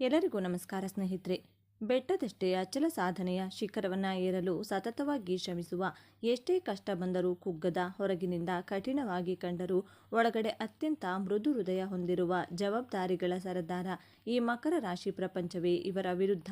ಎಲ್ಲರಿಗೂ ನಮಸ್ಕಾರ ಸ್ನೇಹಿತರೆ. ಬೆಟ್ಟದಷ್ಟೇ ಅಚಲ ಸಾಧನೆಯ ಶಿಖರವನ್ನು ಏರಲು ಸತತವಾಗಿ ಶ್ರಮಿಸುವ, ಎಷ್ಟೇ ಕಷ್ಟ ಬಂದರೂ ಕುಗ್ಗದ, ಹೊರಗಿನಿಂದ ಕಠಿಣವಾಗಿ ಕಂಡರೂ ಒಳಗಡೆ ಅತ್ಯಂತ ಮೃದು ಹೃದಯ ಹೊಂದಿರುವ ಜವಾಬ್ದಾರಿಗಳ ಸರದಾರ ಈ ಮಕರ ರಾಶಿ ಪ್ರಪಂಚವೇ ಇವರ ವಿರುದ್ಧ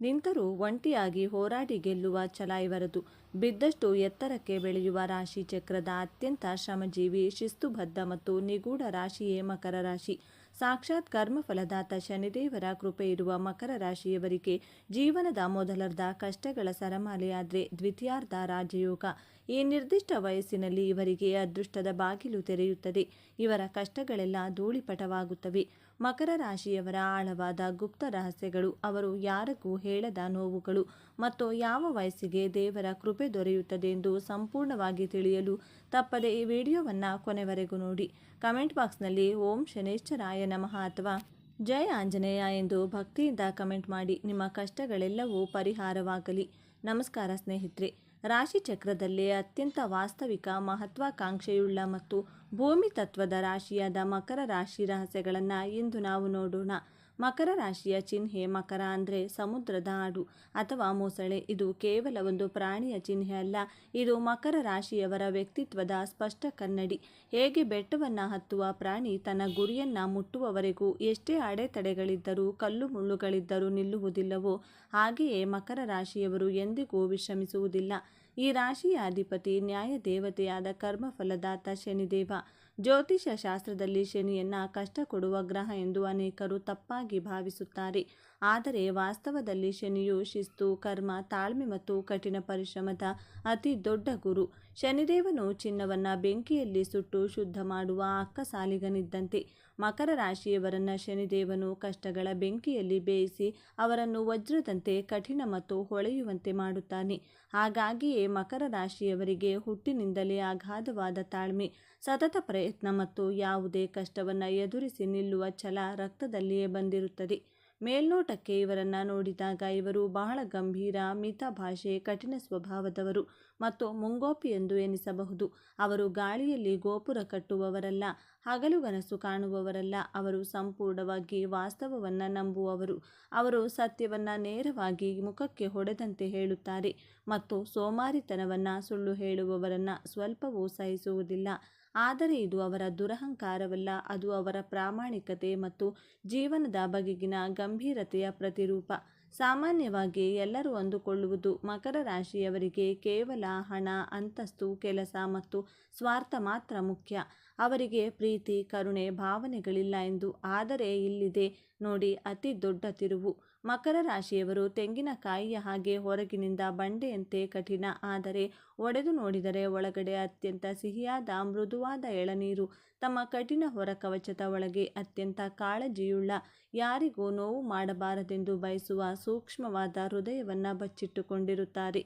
ನಿಂತರೂ ಒಂಟಿಯಾಗಿ ಹೋರಾಡಿ ಗೆಲ್ಲುವ ಛಲ ಇವರದು. ಬಿದ್ದಷ್ಟು ಎತ್ತರಕ್ಕೆ ಬೆಳೆಯುವ ರಾಶಿ ಚಕ್ರದ ಅತ್ಯಂತ ಶ್ರಮಜೀವಿ, ಶಿಸ್ತುಬದ್ಧ ಮತ್ತು ನಿಗೂಢ ರಾಶಿಯೇ ಮಕರ ರಾಶಿ. ಸಾಕ್ಷಾತ್ ಕರ್ಮಫಲದಾತ ಶನಿದೇವರ ಕೃಪೆ ಇರುವ ಮಕರ ರಾಶಿಯವರಿಗೆ ಜೀವನದ ಮೊದಲರ್ಧ ಕಷ್ಟಗಳ ಸರಮಾಲೆಯಾದರೆ ದ್ವಿತೀಯಾರ್ಧ ರಾಜಯೋಗ. ಈ ನಿರ್ದಿಷ್ಟ ವಯಸ್ಸಿನಲ್ಲಿ ಇವರಿಗೆ ಅದೃಷ್ಟದ ಬಾಗಿಲು ತೆರೆಯುತ್ತದೆ. ಇವರ ಕಷ್ಟಗಳೆಲ್ಲ ಧೂಳಿಪಟವಾಗುತ್ತವೆ. ಮಕರ ರಾಶಿಯವರ ಆಳವಾದ ಗುಪ್ತ ರಹಸ್ಯಗಳು, ಅವರು ಯಾರಿಗೂ ಹೇಳದ ನೋವುಗಳು ಮತ್ತು ಯಾವ ವಯಸ್ಸಿಗೆ ದೇವರ ಕೃಪೆ ದೊರೆಯುತ್ತದೆ ಎಂದು ಸಂಪೂರ್ಣವಾಗಿ ತಿಳಿಯಲು ತಪ್ಪದೆ ಈ ವಿಡಿಯೋವನ್ನು ಕೊನೆವರೆಗೂ ನೋಡಿ. ಕಮೆಂಟ್ ಬಾಕ್ಸ್ನಲ್ಲಿ ಓಂ ಶನೇಶ್ವರಾಯ ನಮಃ ಅಥವಾ ಜೈ ಆಂಜನೇಯ ಎಂದು ಭಕ್ತಿಯಿಂದ ಕಮೆಂಟ್ ಮಾಡಿ. ನಿಮ್ಮ ಕಷ್ಟಗಳೆಲ್ಲವೂ ಪರಿಹಾರವಾಗಲಿ. ನಮಸ್ಕಾರ ಸ್ನೇಹಿತರೆ. ರಾಶಿ ಚಕ್ರದಲ್ಲೇ ಅತ್ಯಂತ ವಾಸ್ತವಿಕ, ಮಹತ್ವಾಕಾಂಕ್ಷೆಯುಳ್ಳ ಮತ್ತು ಭೂಮಿ ತತ್ವದ ರಾಶಿಯಾದ ಮಕರ ರಾಶಿ ರಹಸ್ಯಗಳನ್ನು ಇಂದು ನಾವು ನೋಡೋಣ. ಮಕರ ರಾಶಿಯ ಚಿಹ್ನೆ ಮಕರ ಅಂದರೆ ಸಮುದ್ರದ ಆಡು ಅಥವಾ ಮೊಸಳೆ. ಇದು ಕೇವಲ ಒಂದು ಪ್ರಾಣಿಯ ಚಿಹ್ನೆ ಅಲ್ಲ, ಇದು ಮಕರ ರಾಶಿಯವರ ವ್ಯಕ್ತಿತ್ವದ ಸ್ಪಷ್ಟ ಕನ್ನಡಿ. ಹೇಗೆ ಬೆಟ್ಟವನ್ನು ಹತ್ತುವ ಪ್ರಾಣಿ ತನ್ನ ಗುರಿಯನ್ನು ಮುಟ್ಟುವವರೆಗೂ ಎಷ್ಟೇ ಅಡೆತಡೆಗಳಿದ್ದರೂ, ಕಲ್ಲು ಮುಳ್ಳುಗಳಿದ್ದರೂ ನಿಲ್ಲುವುದಿಲ್ಲವೋ, ಹಾಗೆಯೇ ಮಕರ ರಾಶಿಯವರು ಎಂದಿಗೂ ವಿಶ್ರಮಿಸುವುದಿಲ್ಲ. ಈ ರಾಶಿಯ ಅಧಿಪತಿ ನ್ಯಾಯ ದೇವತೆಯಾದ ಕರ್ಮಫಲದಾತ ಶನಿದೇವ. ಜ್ಯೋತಿಷ್ಯ ಶಾಸ್ತ್ರದಲ್ಲಿ ಶನಿಯನ್ನ ಕಷ್ಟ ಕೊಡುವ ಗ್ರಹ ಎಂದು ಅನೇಕರು ತಪ್ಪಾಗಿ ಭಾವಿಸುತ್ತಾರೆ. ಆದರೆ ವಾಸ್ತವದಲ್ಲಿ ಶನಿಯು ಶಿಸ್ತು, ಕರ್ಮ, ತಾಳ್ಮೆ ಮತ್ತು ಕಠಿಣ ಪರಿಶ್ರಮದ ಅತಿ ದೊಡ್ಡ ಗುರು. ಶನಿದೇವನು ಚಿನ್ನವನ್ನು ಬೆಂಕಿಯಲ್ಲಿ ಸುಟ್ಟು ಶುದ್ಧ ಮಾಡುವ ಅಕ್ಕಸಾಲಿಗನಿದ್ದಂತೆ. ಮಕರ ರಾಶಿಯವರನ್ನ ಶನಿದೇವನು ಕಷ್ಟಗಳ ಬೆಂಕಿಯಲ್ಲಿ ಬೇಯಿಸಿ ಅವರನ್ನು ವಜ್ರದಂತೆ ಕಠಿಣ ಮತ್ತು ಹೊಳೆಯುವಂತೆ ಮಾಡುತ್ತಾನೆ. ಹಾಗಾಗಿಯೇ ಮಕರ ರಾಶಿಯವರಿಗೆ ಹುಟ್ಟಿನಿಂದಲೇ ಅಗಾಧವಾದ ತಾಳ್ಮೆ, ಸತತ ಪ್ರಯತ್ನ ಮತ್ತು ಯಾವುದೇ ಕಷ್ಟವನ್ನು ಎದುರಿಸಿ ನಿಲ್ಲುವ ಛಲ ರಕ್ತದಲ್ಲಿಯೇ ಬಂದಿರುತ್ತದೆ. ಮೇಲ್ನೋಟಕ್ಕೆ ಇವರನ್ನು ನೋಡಿದಾಗ ಇವರು ಬಹಳ ಗಂಭೀರ, ಮಿತ ಭಾಷೆ, ಕಠಿಣ ಸ್ವಭಾವದವರು ಮತ್ತು ಮುಂಗೋಪಿ ಎಂದು ಎನಿಸಬಹುದು. ಅವರು ಗಾಳಿಯಲ್ಲಿ ಗೋಪುರ ಕಟ್ಟುವವರಲ್ಲ, ಹಗಲುಗನಸು ಕಾಣುವವರಲ್ಲ. ಅವರು ಸಂಪೂರ್ಣವಾಗಿ ವಾಸ್ತವವನ್ನು ನಂಬುವವರು. ಅವರು ಸತ್ಯವನ್ನು ನೇರವಾಗಿ ಮುಖಕ್ಕೆ ಹೊಡೆದಂತೆ ಹೇಳುತ್ತಾರೆ ಮತ್ತು ಸೋಮಾರಿತನವನ್ನು, ಸುಳ್ಳು ಹೇಳುವವರನ್ನು ಸ್ವಲ್ಪವೂ ಸಹಿಸುವುದಿಲ್ಲ. ಆದರೆ ಇದು ಅವರ ದುರಹಂಕಾರವಲ್ಲ, ಅದು ಅವರ ಪ್ರಾಮಾಣಿಕತೆ ಮತ್ತು ಜೀವನದ ಬಗೆಗಿನ ಗಂಭೀರತೆಯ ಪ್ರತಿರೂಪ. ಸಾಮಾನ್ಯವಾಗಿ ಎಲ್ಲರೂ ಅಂದುಕೊಳ್ಳುವುದು ಮಕರ ರಾಶಿಯವರಿಗೆ ಕೇವಲ ಹಣ, ಅಂತಸ್ತು, ಕೆಲಸ ಮತ್ತು ಸ್ವಾರ್ಥ ಮಾತ್ರ ಮುಖ್ಯ. ಅವರಿಗೆ ಪ್ರೀತಿ, ಕರುಣೆ ಭಾವನೆಗಳಿಲ್ಲ ಎಂದು. ಆದರೆ ಇಲ್ಲಿದೆ ನೋಡಿ ಅತಿ ದೊಡ್ಡ ತಿರುವು. ಮಕರ ರಾಶಿಯವರು ತೆಂಗಿನಕಾಯಿಯ ಹಾಗೆ ಹೊರಗಿನಿಂದ ಬಂಡೆಯಂತೆ ಕಠಿಣ, ಆದರೆ ಒಡೆದು ನೋಡಿದರೆ ಒಳಗಡೆ ಅತ್ಯಂತ ಸಿಹಿಯಾದ ಮೃದುವಾದ ಎಳನೀರು. ತಮ್ಮ ಕಠಿಣ ಹೊರಕವಚದ ಒಳಗೆ ಅತ್ಯಂತ ಕಾಳಜಿಯುಳ್ಳ, ಯಾರಿಗೂ ನೋವು ಮಾಡಬಾರದೆಂದು ಬಯಸುವ ಸೂಕ್ಷ್ಮವಾದ ಹೃದಯವನ್ನು ಬಚ್ಚಿಟ್ಟುಕೊಂಡಿರುತ್ತಾರೆ.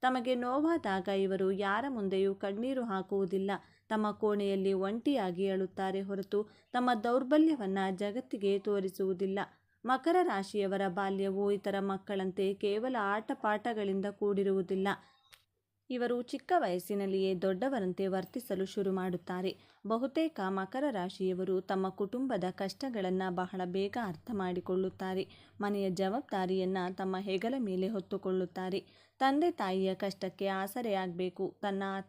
ತಮಗೆ ನೋವಾದಾಗ ಇವರು ಯಾರ ಮುಂದೆಯೂ ಕಣ್ಣೀರು ಹಾಕುವುದಿಲ್ಲ. ತಮ್ಮ ಕೋಣೆಯಲ್ಲಿ ಒಂಟಿಯಾಗಿ ಅಳುತ್ತಾರೆ ಹೊರತು ತಮ್ಮ ದೌರ್ಬಲ್ಯವನ್ನು ಜಗತ್ತಿಗೆ ತೋರಿಸುವುದಿಲ್ಲ. ಮಕರ ರಾಶಿಯವರ ಬಾಲ್ಯವು ಇತರ ಮಕ್ಕಳಂತೆ ಕೇವಲ ಆಟಪಾಠಗಳಿಂದ ಕೂಡಿರುವುದಿಲ್ಲ. ಇವರು ಚಿಕ್ಕ ವಯಸ್ಸಿನಲ್ಲಿಯೇ ದೊಡ್ಡವರಂತೆ ವರ್ತಿಸಲು ಶುರು ಮಾಡುತ್ತಾರೆ. ಬಹುತೇಕ ಮಕರ ರಾಶಿಯವರು ತಮ್ಮ ಕುಟುಂಬದ ಕಷ್ಟಗಳನ್ನು ಬಹಳ ಬೇಗ ಅರ್ಥ ಮಾಡಿಕೊಳ್ಳುತ್ತಾರೆ. ಮನೆಯ ಜವಾಬ್ದಾರಿಯನ್ನು ತಮ್ಮ ಹೆಗಲ ಮೇಲೆ ಹೊತ್ತುಕೊಳ್ಳುತ್ತಾರೆ. ತಂದೆ ತಾಯಿಯ ಕಷ್ಟಕ್ಕೆ ಆಸರೆಯಾಗಬೇಕು,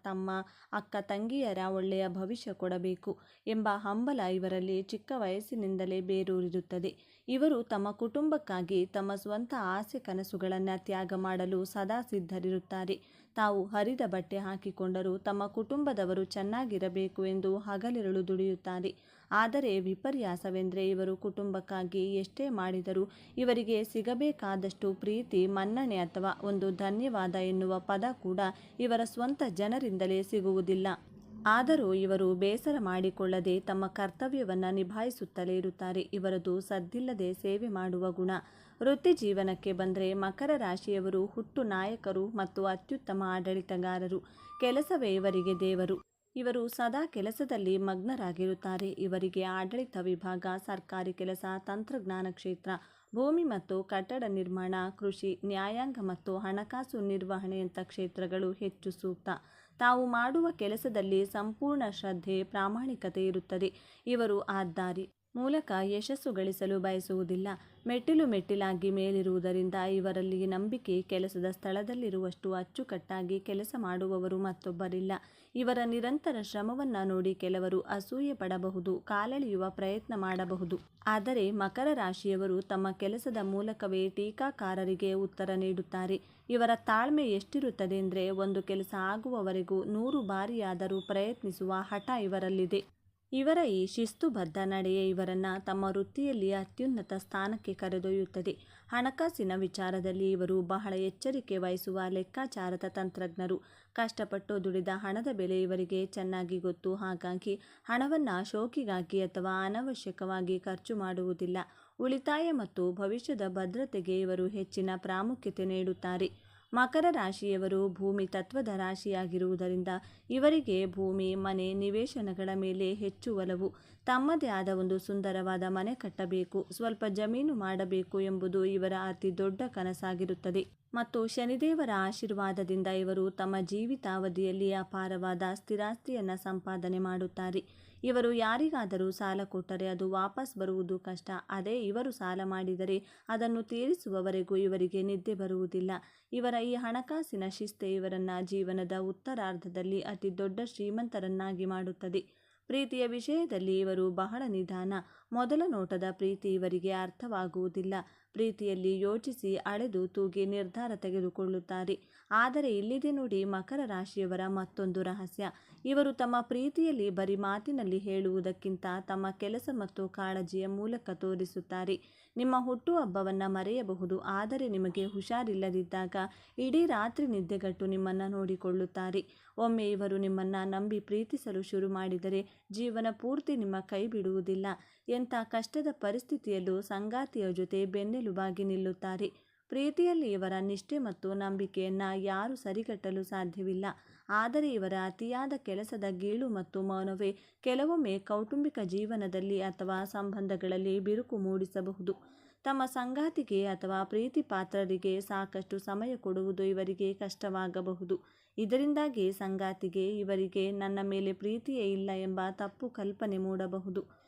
ತಮ್ಮ ಅಕ್ಕ ತಂಗಿಯರ ಒಳ್ಳೆಯ ಭವಿಷ್ಯ ಕೊಡಬೇಕು ಎಂಬ ಹಂಬಲ ಇವರಲ್ಲಿ ಚಿಕ್ಕ ವಯಸ್ಸಿನಿಂದಲೇ ಬೇರೂರಿರುತ್ತದೆ. ಇವರು ತಮ್ಮ ಕುಟುಂಬಕ್ಕಾಗಿ ತಮ್ಮ ಸ್ವಂತ ಆಸೆ ಕನಸುಗಳನ್ನು ತ್ಯಾಗ ಮಾಡಲು ಸದಾ ಸಿದ್ಧರಿರುತ್ತಾರೆ. ತಾವು ಹರಿದ ಬಟ್ಟೆ ಹಾಕಿಕೊಂಡರೂ ತಮ್ಮ ಕುಟುಂಬದವರು ಚೆನ್ನಾಗಿರಬೇಕು ಎಂದು ಹಗಲಿರುಳು ದುಡಿಯುತ್ತಾರೆ. ಆದರೆ ವಿಪರ್ಯಾಸವೆಂದರೆ ಇವರು ಕುಟುಂಬಕ್ಕಾಗಿ ಎಷ್ಟೇ ಮಾಡಿದರೂ ಇವರಿಗೆ ಸಿಗಬೇಕಾದಷ್ಟು ಪ್ರೀತಿ, ಮನ್ನಣೆ ಅಥವಾ ಒಂದು ಧನ್ಯವಾದ ಎನ್ನುವ ಪದ ಕೂಡ ಇವರ ಸ್ವಂತ ಜನರಿಂದಲೇ ಸಿಗುವುದಿಲ್ಲ. ಆದರೂ ಇವರು ಬೇಸರ ಮಾಡಿಕೊಳ್ಳದೆ ತಮ್ಮ ಕರ್ತವ್ಯವನ್ನು ನಿಭಾಯಿಸುತ್ತಲೇ ಇರುತ್ತಾರೆ. ಇವರದು ಸದ್ದಿಲ್ಲದೆ ಸೇವೆ ಮಾಡುವ ಗುಣ. ವೃತ್ತಿ ಜೀವನಕ್ಕೆ ಬಂದರೆ ಮಕರ ರಾಶಿಯವರು ಹುಟ್ಟು ನಾಯಕರು ಮತ್ತು ಅತ್ಯುತ್ತಮ ಆಡಳಿತಗಾರರು. ಕೆಲಸವೇ ಇವರಿಗೆ ದೇವರು. ಇವರು ಸದಾ ಕೆಲಸದಲ್ಲಿ ಮಗ್ನರಾಗಿರುತ್ತಾರೆ. ಇವರಿಗೆ ಆಡಳಿತ ವಿಭಾಗ, ಸರ್ಕಾರಿ ಕೆಲಸ, ತಂತ್ರಜ್ಞಾನ ಕ್ಷೇತ್ರ, ಭೂಮಿ ಮತ್ತು ಕಟ್ಟಡ ನಿರ್ಮಾಣ, ಕೃಷಿ, ನ್ಯಾಯಾಂಗ ಮತ್ತು ಹಣಕಾಸು ನಿರ್ವಹಣೆಯಂಥ ಕ್ಷೇತ್ರಗಳು ಹೆಚ್ಚು ಸೂಕ್ತ. ತಾವು ಮಾಡುವ ಕೆಲಸದಲ್ಲಿ ಸಂಪೂರ್ಣ ಶ್ರದ್ಧೆ, ಪ್ರಾಮಾಣಿಕತೆ ಇರುತ್ತದೆ. ಇವರು ಆದ್ದಾರಿ. ಮೂಲಕ ಯಶಸ್ಸು ಗಳಿಸಲು ಬಯಸುವುದಿಲ್ಲ. ಮೆಟ್ಟಿಲು ಮೆಟ್ಟಿಲಾಗಿ ಮೇಲಿರುವುದರಿಂದ ಇವರಲ್ಲಿ ನಂಬಿಕೆ ಕೆಲಸದ ಸ್ಥಳದಲ್ಲಿರುವಷ್ಟು ಅಚ್ಚುಕಟ್ಟಾಗಿ ಕೆಲಸ ಮಾಡುವವರು ಮತ್ತೊಬ್ಬರಿಲ್ಲ. ಇವರ ನಿರಂತರ ಶ್ರಮವನ್ನು ನೋಡಿ ಕೆಲವರು ಅಸೂಯೆ ಪಡಬಹುದು, ಕಾಲೆಳೆಯುವ ಪ್ರಯತ್ನ ಮಾಡಬಹುದು. ಆದರೆ ಮಕರ ರಾಶಿಯವರು ತಮ್ಮ ಕೆಲಸದ ಮೂಲಕವೇ ಟೀಕಾಕಾರರಿಗೆ ಉತ್ತರ ನೀಡುತ್ತಾರೆ. ಇವರ ತಾಳ್ಮೆ ಎಷ್ಟಿರುತ್ತದೆ ಅಂದರೆ ಒಂದು ಕೆಲಸ ಆಗುವವರೆಗೂ 100 ಬಾರಿಯಾದರೂ ಪ್ರಯತ್ನಿಸುವ ಹಠ ಇವರಲ್ಲಿದೆ. ಇವರ ಈ ಶಿಸ್ತುಬದ್ಧ ನಡೆಯೇ ಇವರನ್ನು ತಮ್ಮ ವೃತ್ತಿಯಲ್ಲಿ ಅತ್ಯುನ್ನತ ಸ್ಥಾನಕ್ಕೆ ಕರೆದೊಯ್ಯುತ್ತದೆ. ಹಣಕಾಸಿನ ವಿಚಾರದಲ್ಲಿ ಇವರು ಬಹಳ ಎಚ್ಚರಿಕೆ ವಹಿಸುವ ಲೆಕ್ಕಾಚಾರದ ತಂತ್ರಜ್ಞರು. ಕಷ್ಟಪಟ್ಟು ದುಡಿದ ಹಣದ ಬೆಲೆ ಇವರಿಗೆ ಚೆನ್ನಾಗಿ ಗೊತ್ತು. ಹಾಗಾಗಿ ಹಣವನ್ನು ಶೋಕಿಗಾಗಿ ಅಥವಾ ಅನವಶ್ಯಕವಾಗಿ ಖರ್ಚು ಮಾಡುವುದಿಲ್ಲ. ಉಳಿತಾಯ ಮತ್ತು ಭವಿಷ್ಯದ ಭದ್ರತೆಗೆ ಇವರು ಹೆಚ್ಚಿನ ಪ್ರಾಮುಖ್ಯತೆ ನೀಡುತ್ತಾರೆ. ಮಕರ ರಾಶಿಯವರು ಭೂಮಿ ತತ್ವದ ರಾಶಿಯಾಗಿರುವುದರಿಂದ ಇವರಿಗೆ ಭೂಮಿ, ಮನೆ, ನಿವೇಶನಗಳ ಮೇಲೆ ಹೆಚ್ಚು ಒಲವು. ತಮ್ಮದೇ ಆದ ಒಂದು ಸುಂದರವಾದ ಮನೆ ಕಟ್ಟಬೇಕು, ಸ್ವಲ್ಪ ಜಮೀನು ಮಾಡಬೇಕು ಎಂಬುದು ಇವರ ಅತಿ ದೊಡ್ಡ ಕನಸಾಗಿರುತ್ತದೆ. ಮತ್ತು ಶನಿದೇವರ ಆಶೀರ್ವಾದದಿಂದ ಇವರು ತಮ್ಮ ಜೀವಿತಾವಧಿಯಲ್ಲಿ ಅಪಾರವಾದ ಸ್ಥಿರಾಸ್ತಿಯನ್ನು ಸಂಪಾದನೆ ಮಾಡುತ್ತಾರೆ. ಇವರು ಯಾರಿಗಾದರೂ ಸಾಲ ಕೊಟ್ಟರೆ ಅದು ವಾಪಸ್ ಬರುವುದು ಕಷ್ಟ. ಅದೇ ಇವರು ಸಾಲ ಮಾಡಿದರೆ ಅದನ್ನು ತೀರಿಸುವವರೆಗೂ ಇವರಿಗೆ ನಿದ್ದೆ ಬರುವುದಿಲ್ಲ. ಇವರ ಈ ಹಣಕಾಸಿನ ಶಿಸ್ತೆ ಇವರನ್ನು ಜೀವನದ ಉತ್ತರಾರ್ಧದಲ್ಲಿ ಅತಿ ದೊಡ್ಡ ಶ್ರೀಮಂತರನ್ನಾಗಿ ಮಾಡುತ್ತದೆ. ಪ್ರೀತಿಯ ವಿಷಯದಲ್ಲಿ ಇವರು ಬಹಳ ನಿಧಾನ. ಮೊದಲ ನೋಟದ ಪ್ರೀತಿ ಇವರಿಗೆ ಅರ್ಥವಾಗುವುದಿಲ್ಲ. ಪ್ರೀತಿಯಲ್ಲಿ ಯೋಚಿಸಿ ಅಳೆದು ತೂಗಿ ನಿರ್ಧಾರ ತೆಗೆದುಕೊಳ್ಳುತ್ತಾರೆ. ಆದರೆ ಇಲ್ಲಿದೆ ನೋಡಿ ಮಕರ ರಾಶಿಯವರ ಮತ್ತೊಂದು ರಹಸ್ಯ. ಇವರು ತಮ್ಮ ಪ್ರೀತಿಯಲ್ಲಿ ಬರೀ ಮಾತಿನಲ್ಲಿ ಹೇಳುವುದಕ್ಕಿಂತ ತಮ್ಮ ಕೆಲಸ ಮತ್ತು ಕಾಳಜಿಯ ಮೂಲಕ ತೋರಿಸುತ್ತಾರೆ. ನಿಮ್ಮ ಹುಟ್ಟುಹಬ್ಬವನ್ನು ಮರೆಯಬಹುದು, ಆದರೆ ನಿಮಗೆ ಹುಷಾರಿಲ್ಲದಿದ್ದಾಗ ಇಡೀ ರಾತ್ರಿ ನಿದ್ದೆಗಟ್ಟು ನಿಮ್ಮನ್ನು ನೋಡಿಕೊಳ್ಳುತ್ತಾರೆ. ಒಮ್ಮೆ ಇವರು ನಿಮ್ಮನ್ನು ನಂಬಿ ಪ್ರೀತಿಸಲು ಶುರು ಮಾಡಿದರೆ ಜೀವನ ಪೂರ್ತಿ ನಿಮ್ಮ ಕೈ ಬಿಡುವುದಿಲ್ಲ. ಎಂಥ ಕಷ್ಟದ ಪರಿಸ್ಥಿತಿಯಲ್ಲೂ ಸಂಗಾತಿಯ ಜೊತೆ ಬೆನ್ನೆಲುಬಾಗಿ ನಿಲ್ಲುತ್ತಾರೆ. ಪ್ರೀತಿಯಲ್ಲಿ ಇವರ ನಿಷ್ಠೆ ಮತ್ತು ನಂಬಿಕೆಯನ್ನು ಯಾರೂ ಸರಿಗಟ್ಟಲು ಸಾಧ್ಯವಿಲ್ಲ. ಆದರೆ ಇವರ ಅತಿಯಾದ ಕೆಲಸದ ಗೀಳು ಮತ್ತು ಮೌನವೇ ಕೆಲವೊಮ್ಮೆ ಕೌಟುಂಬಿಕ ಜೀವನದಲ್ಲಿ ಅಥವಾ ಸಂಬಂಧಗಳಲ್ಲಿ ಬಿರುಕು ಮೂಡಿಸಬಹುದು. ತಮ್ಮ ಸಂಗಾತಿಗೆ ಅಥವಾ ಪ್ರೀತಿ ಪಾತ್ರರಿಗೆ ಸಾಕಷ್ಟು ಸಮಯ ಕೊಡುವುದು ಇವರಿಗೆ ಕಷ್ಟವಾಗಬಹುದು. ಇದರಿಂದಾಗಿ ಸಂಗಾತಿಗೆ ಇವರಿಗೆ ನನ್ನ ಮೇಲೆ ಪ್ರೀತಿಯೇ ಇಲ್ಲ ಎಂಬ ತಪ್ಪು ಕಲ್ಪನೆ ಮೂಡಬಹುದು.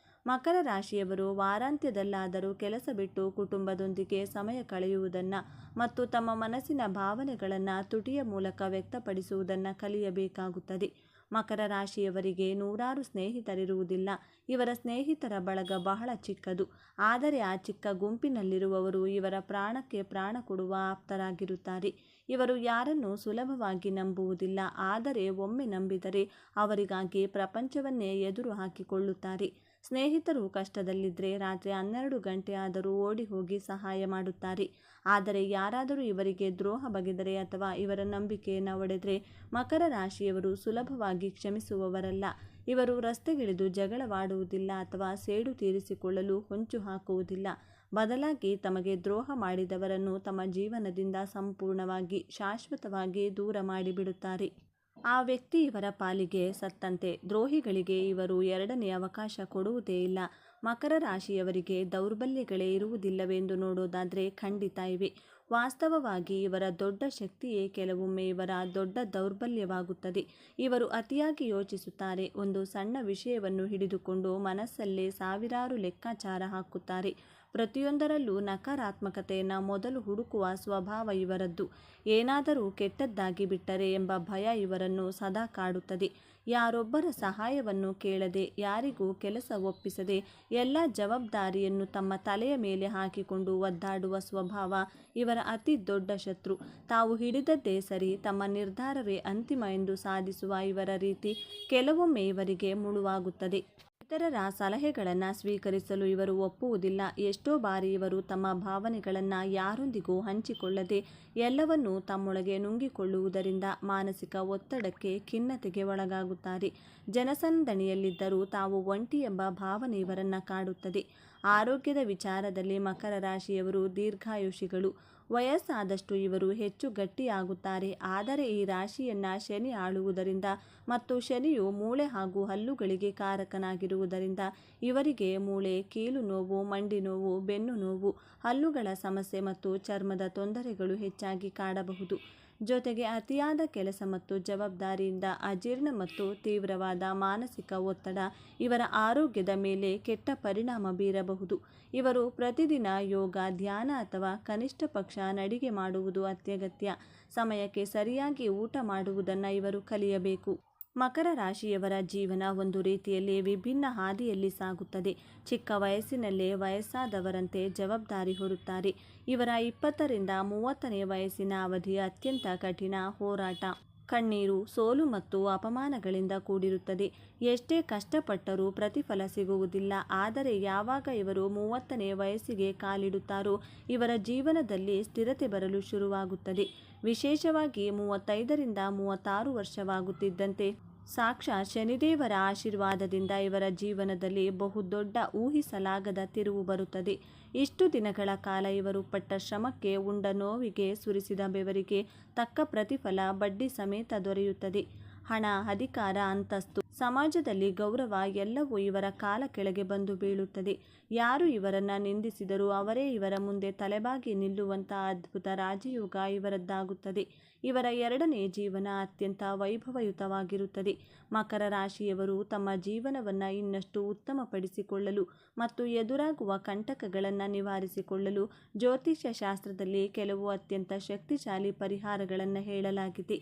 ಮಕರ ರಾಶಿಯವರು ವಾರಾಂತ್ಯದಲ್ಲಾದರೂ ಕೆಲಸ ಬಿಟ್ಟು ಕುಟುಂಬದೊಂದಿಗೆ ಸಮಯ ಕಳೆಯುವುದನ್ನು ಮತ್ತು ತಮ್ಮ ಮನಸ್ಸಿನ ಭಾವನೆಗಳನ್ನು ತುಟಿಯ ಮೂಲಕ ವ್ಯಕ್ತಪಡಿಸುವುದನ್ನು ಕಲಿಯಬೇಕಾಗುತ್ತದೆ. ಮಕರ ರಾಶಿಯವರಿಗೆ ನೂರಾರು ಸ್ನೇಹಿತರಿರುವುದಿಲ್ಲ. ಇವರ ಸ್ನೇಹಿತರ ಬಳಗ ಬಹಳ ಚಿಕ್ಕದು. ಆದರೆ ಆ ಚಿಕ್ಕ ಗುಂಪಿನಲ್ಲಿರುವವರು ಇವರ ಪ್ರಾಣಕ್ಕೆ ಪ್ರಾಣ ಕೊಡುವ ಆಪ್ತರಾಗಿರುತ್ತಾರೆ. ಇವರು ಯಾರನ್ನೂ ಸುಲಭವಾಗಿ ನಂಬುವುದಿಲ್ಲ. ಆದರೆ ಒಮ್ಮೆ ನಂಬಿದರೆ ಅವರಿಗಾಗಿ ಪ್ರಪಂಚವನ್ನೇ ಎದುರು ಹಾಕಿಕೊಳ್ಳುತ್ತಾರೆ. ಸ್ನೇಹಿತರು ಕಷ್ಟದಲ್ಲಿದ್ದರೆ ರಾತ್ರಿ 12 ಗಂಟೆ ಆದರೂ ಓಡಿ ಹೋಗಿ ಸಹಾಯ ಮಾಡುತ್ತಾರೆ. ಆದರೆ ಯಾರಾದರೂ ಇವರಿಗೆ ದ್ರೋಹ ಬಗೆದರೆ ಅಥವಾ ಇವರ ನಂಬಿಕೆಯನ್ನು ಒಡೆದರೆ ಮಕರ ರಾಶಿಯವರು ಸುಲಭವಾಗಿ ಕ್ಷಮಿಸುವವರಲ್ಲ. ಇವರು ರಸ್ತೆಗಿಳಿದು ಜಗಳವಾಡುವುದಿಲ್ಲ ಅಥವಾ ಸೇಡು ತೀರಿಸಿಕೊಳ್ಳಲು ಹೊಂಚು ಹಾಕುವುದಿಲ್ಲ. ಬದಲಾಗಿ ತಮಗೆ ದ್ರೋಹ ಮಾಡಿದವರನ್ನು ತಮ್ಮ ಜೀವನದಿಂದ ಸಂಪೂರ್ಣವಾಗಿ ಶಾಶ್ವತವಾಗಿ ದೂರ ಮಾಡಿಬಿಡುತ್ತಾರೆ. ಆ ವ್ಯಕ್ತಿ ಇವರ ಪಾಲಿಗೆ ಸತ್ತಂತೆ. ದ್ರೋಹಿಗಳಿಗೆ ಇವರು ಎರಡನೇ ಅವಕಾಶ ಕೊಡುವುದೇ ಇಲ್ಲ. ಮಕರ ರಾಶಿಯವರಿಗೆ ದೌರ್ಬಲ್ಯಗಳೇ ಇರುವುದಿಲ್ಲವೆಂದು ನೋಡೋದಾದರೆ ಖಂಡಿತ ಇವೆ. ವಾಸ್ತವವಾಗಿ ಇವರ ದೊಡ್ಡ ಶಕ್ತಿಯೇ ಕೆಲವೊಮ್ಮೆ ಇವರ ದೊಡ್ಡ ದೌರ್ಬಲ್ಯವಾಗುತ್ತದೆ. ಇವರು ಅತಿಯಾಗಿ ಯೋಚಿಸುತ್ತಾರೆ. ಒಂದು ಸಣ್ಣ ವಿಷಯವನ್ನು ಹಿಡಿದುಕೊಂಡು ಮನಸ್ಸಲ್ಲೇ ಸಾವಿರಾರು ಲೆಕ್ಕಾಚಾರ ಹಾಕುತ್ತಾರೆ. ಪ್ರತಿಯೊಂದರಲ್ಲೂ ನಕಾರಾತ್ಮಕತೆಯನ್ನು ಮೊದಲು ಹುಡುಕುವ ಸ್ವಭಾವ ಇವರದ್ದು. ಏನಾದರೂ ಕೆಟ್ಟದ್ದಾಗಿ ಬಿಟ್ಟರೆ ಎಂಬ ಭಯ ಇವರನ್ನು ಸದಾ ಕಾಡುತ್ತದೆ. ಯಾರೊಬ್ಬರ ಸಹಾಯವನ್ನು ಕೇಳದೆ, ಯಾರಿಗೂ ಕೆಲಸ ಒಪ್ಪಿಸದೆ ಎಲ್ಲ ಜವಾಬ್ದಾರಿಯನ್ನು ತಮ್ಮ ತಲೆಯ ಮೇಲೆ ಹಾಕಿಕೊಂಡು ಒದ್ದಾಡುವ ಸ್ವಭಾವ ಇವರ ಅತಿ ದೊಡ್ಡ ಶತ್ರು. ತಾವು ಹಿಡಿದದ್ದೇ ಸರಿ, ತಮ್ಮ ನಿರ್ಧಾರವೇ ಅಂತಿಮ ಎಂದು ಸಾಧಿಸುವ ಇವರ ರೀತಿ ಕೆಲವೊಮ್ಮೆ ಇವರಿಗೆ ಮುಳುವಾಗುತ್ತದೆ. ಇತರರ ಸಲಹೆಗಳನ್ನು ಸ್ವೀಕರಿಸಲು ಇವರು ಒಪ್ಪುವುದಿಲ್ಲ. ಎಷ್ಟೋ ಬಾರಿ ಇವರು ತಮ್ಮ ಭಾವನೆಗಳನ್ನು ಯಾರೊಂದಿಗೂ ಹಂಚಿಕೊಳ್ಳದೆ ಎಲ್ಲವನ್ನೂ ತಮ್ಮೊಳಗೆ ನುಂಗಿಕೊಳ್ಳುವುದರಿಂದ ಮಾನಸಿಕ ಒತ್ತಡಕ್ಕೆ, ಖಿನ್ನತೆಗೆ ಒಳಗಾಗುತ್ತಾರೆ. ಜನಸಂದಣಿಯಲ್ಲಿದ್ದರೂ ತಾವು ಒಂಟಿ ಎಂಬ ಭಾವನೆ ಇವರನ್ನು ಕಾಡುತ್ತದೆ. ಆರೋಗ್ಯದ ವಿಚಾರದಲ್ಲಿ ಮಕರ ರಾಶಿಯವರು ದೀರ್ಘಾಯುಷಿಗಳು. ವಯಸ್ಸಾದಷ್ಟು ಇವರು ಹೆಚ್ಚು ಗಟ್ಟಿಯಾಗುತ್ತಾರೆ. ಆದರೆ ಈ ರಾಶಿಯನ್ನು ಶನಿ ಆಳುವುದರಿಂದ ಮತ್ತು ಶನಿಯು ಮೂಳೆ ಹಾಗೂ ಹಲ್ಲುಗಳಿಗೆ ಕಾರಕನಾಗಿರುವುದರಿಂದ ಇವರಿಗೆ ಮೂಳೆ, ಕೀಲು ನೋವು, ಮಂಡಿ ನೋವು, ಬೆನ್ನು ನೋವು, ಹಲ್ಲುಗಳ ಸಮಸ್ಯೆ ಮತ್ತು ಚರ್ಮದ ತೊಂದರೆಗಳು ಹೆಚ್ಚಾಗಿ ಕಾಡಬಹುದು. ಜೊತೆಗೆ ಅತಿಯಾದ ಕೆಲಸ ಮತ್ತು ಜವಾಬ್ದಾರಿಯಿಂದ ಅಜೀರ್ಣ ಮತ್ತು ತೀವ್ರವಾದ ಮಾನಸಿಕ ಒತ್ತಡ ಇವರ ಆರೋಗ್ಯದ ಮೇಲೆ ಕೆಟ್ಟ ಪರಿಣಾಮ ಬೀರಬಹುದು. ಇವರು ಪ್ರತಿದಿನ ಯೋಗ, ಧ್ಯಾನ ಅಥವಾ ಕನಿಷ್ಠ ಪಕ್ಷ ನಡಿಗೆ ಮಾಡುವುದು ಅತ್ಯಗತ್ಯ. ಸಮಯಕ್ಕೆ ಸರಿಯಾಗಿ ಊಟ ಮಾಡುವುದನ್ನು ಇವರು ಕಲಿಯಬೇಕು. ಮಕರ ರಾಶಿಯವರ ಜೀವನ ಒಂದು ರೀತಿಯಲ್ಲಿ ವಿಭಿನ್ನ ಹಾದಿಯಲ್ಲಿ ಸಾಗುತ್ತದೆ. ಚಿಕ್ಕ ವಯಸ್ಸಿನಲ್ಲೇ ವಯಸ್ಸಾದವರಂತೆ ಜವಾಬ್ದಾರಿ ಹೊರುತ್ತಾರೆ. ಇವರ 20ರಿಂದ 30ನೇ ವಯಸ್ಸಿನ ಅವಧಿ ಅತ್ಯಂತ ಕಠಿಣ, ಹೋರಾಟ, ಕಣ್ಣೀರು, ಸೋಲು ಮತ್ತು ಅಪಮಾನಗಳಿಂದ ಕೂಡಿರುತ್ತದೆ. ಎಷ್ಟೇ ಕಷ್ಟಪಟ್ಟರೂ ಪ್ರತಿಫಲ ಸಿಗುವುದಿಲ್ಲ. ಆದರೆ ಯಾವಾಗ ಇವರು 30ನೇ ವಯಸ್ಸಿಗೆ ಕಾಲಿಡುತ್ತಾರೋ ಇವರ ಜೀವನದಲ್ಲಿ ಸ್ಥಿರತೆ ಬರಲು ಶುರುವಾಗುತ್ತದೆ. ವಿಶೇಷವಾಗಿ 35ರಿಂದ 36 ವರ್ಷವಾಗುತ್ತಿದ್ದಂತೆ ಸಾಕ್ಷಾತ್ ಶನಿದೇವರ ಆಶೀರ್ವಾದದಿಂದ ಇವರ ಜೀವನದಲ್ಲಿ ಬಹುದೊಡ್ಡ ಊಹಿಸಲಾಗದ ತಿರುವು ಬರುತ್ತದೆ. ಇಷ್ಟು ದಿನಗಳ ಕಾಲ ಇವರು ಪಟ್ಟ ಶ್ರಮಕ್ಕೆ, ಉಂಡ ನೋವಿಗೆ, ಸುರಿಸಿದ ಬೆವರಿಗೆ ತಕ್ಕ ಪ್ರತಿಫಲ ಬಡ್ಡಿ ಸಮೇತ ದೊರೆಯುತ್ತದೆ. ಹಣ, ಅಧಿಕಾರ, ಅಂತಸ್ತು, ಸಮಾಜದಲ್ಲಿ ಗೌರವ ಎಲ್ಲವೂ ಇವರ ಕಾಲ ಕೆಳಗೆ ಬಂದು ಬೀಳುತ್ತದೆ. ಯಾರು ಇವರನ್ನು ನಿಂದಿಸಿದರೂ ಅವರೇ ಇವರ ಮುಂದೆ ತಲೆಬಾಗಿ ನಿಲ್ಲುವಂತಹ ಅದ್ಭುತ ರಾಜಯೋಗ ಇವರದ್ದಾಗುತ್ತದೆ. ಇವರ 2ನೇ ಜೀವನ ಅತ್ಯಂತ ವೈಭವಯುತವಾಗಿರುತ್ತದೆ. ಮಕರ ರಾಶಿಯವರು ತಮ್ಮ ಜೀವನವನ್ನು ಇನ್ನಷ್ಟು ಉತ್ತಮಪಡಿಸಿಕೊಳ್ಳಲು ಮತ್ತು ಎದುರಾಗುವ ಕಂಟಕಗಳನ್ನು ನಿವಾರಿಸಿಕೊಳ್ಳಲು ಜ್ಯೋತಿಷ್ಯ ಶಾಸ್ತ್ರದಲ್ಲಿ ಕೆಲವು ಅತ್ಯಂತ ಶಕ್ತಿಶಾಲಿ ಪರಿಹಾರಗಳನ್ನು ಹೇಳಲಾಗಿದೆ.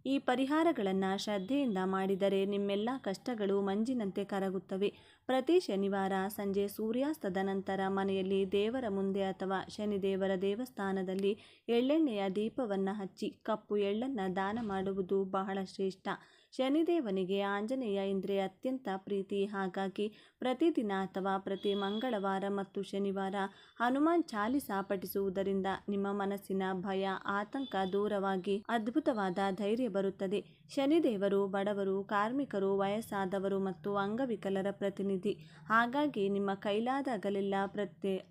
ಈ ಪರಿಹಾರಗಳನ್ನು ಶ್ರದ್ಧೆಯಿಂದ ಮಾಡಿದರೆ ನಿಮ್ಮೆಲ್ಲ ಕಷ್ಟಗಳು ಮಂಜಿನಂತೆ ಕರಗುತ್ತವೆ. ಪ್ರತಿ ಶನಿವಾರ ಸಂಜೆ ಸೂರ್ಯಾಸ್ತದ ನಂತರ ಮನೆಯಲ್ಲಿ ದೇವರ ಮುಂದೆ ಅಥವಾ ಶನಿದೇವರ ದೇವಸ್ಥಾನದಲ್ಲಿ ಎಳ್ಳೆಣ್ಣೆಯ ದೀಪವನ್ನು ಹಚ್ಚಿ ಕಪ್ಪು ಎಳ್ಳನ್ನು ದಾನ ಮಾಡುವುದು ಬಹಳ ಶ್ರೇಷ್ಠ. ಶನಿದೇವನಿಗೆ ಆಂಜನೇಯ ಎಂದರೆ ಅತ್ಯಂತ ಪ್ರೀತಿ. ಹಾಗಾಗಿ ಪ್ರತಿದಿನ ಅಥವಾ ಪ್ರತಿ ಮಂಗಳವಾರ ಮತ್ತು ಶನಿವಾರ ಹನುಮಾನ್ ಚಾಲಿಸಾ ಪಠಿಸುವುದರಿಂದ ನಿಮ್ಮ ಮನಸ್ಸಿನ ಭಯ, ಆತಂಕ ದೂರವಾಗಿ ಅದ್ಭುತವಾದ ಧೈರ್ಯ ಬರುತ್ತದೆ. ಶನಿದೇವರು ಬಡವರು, ಕಾರ್ಮಿಕರು, ವಯಸ್ಸಾದವರು ಮತ್ತು ಅಂಗವಿಕಲರ ಪ್ರತಿನಿಧಿ. ಹಾಗಾಗಿ ನಿಮ್ಮ ಕೈಲಾದಾಗಲೆಲ್ಲ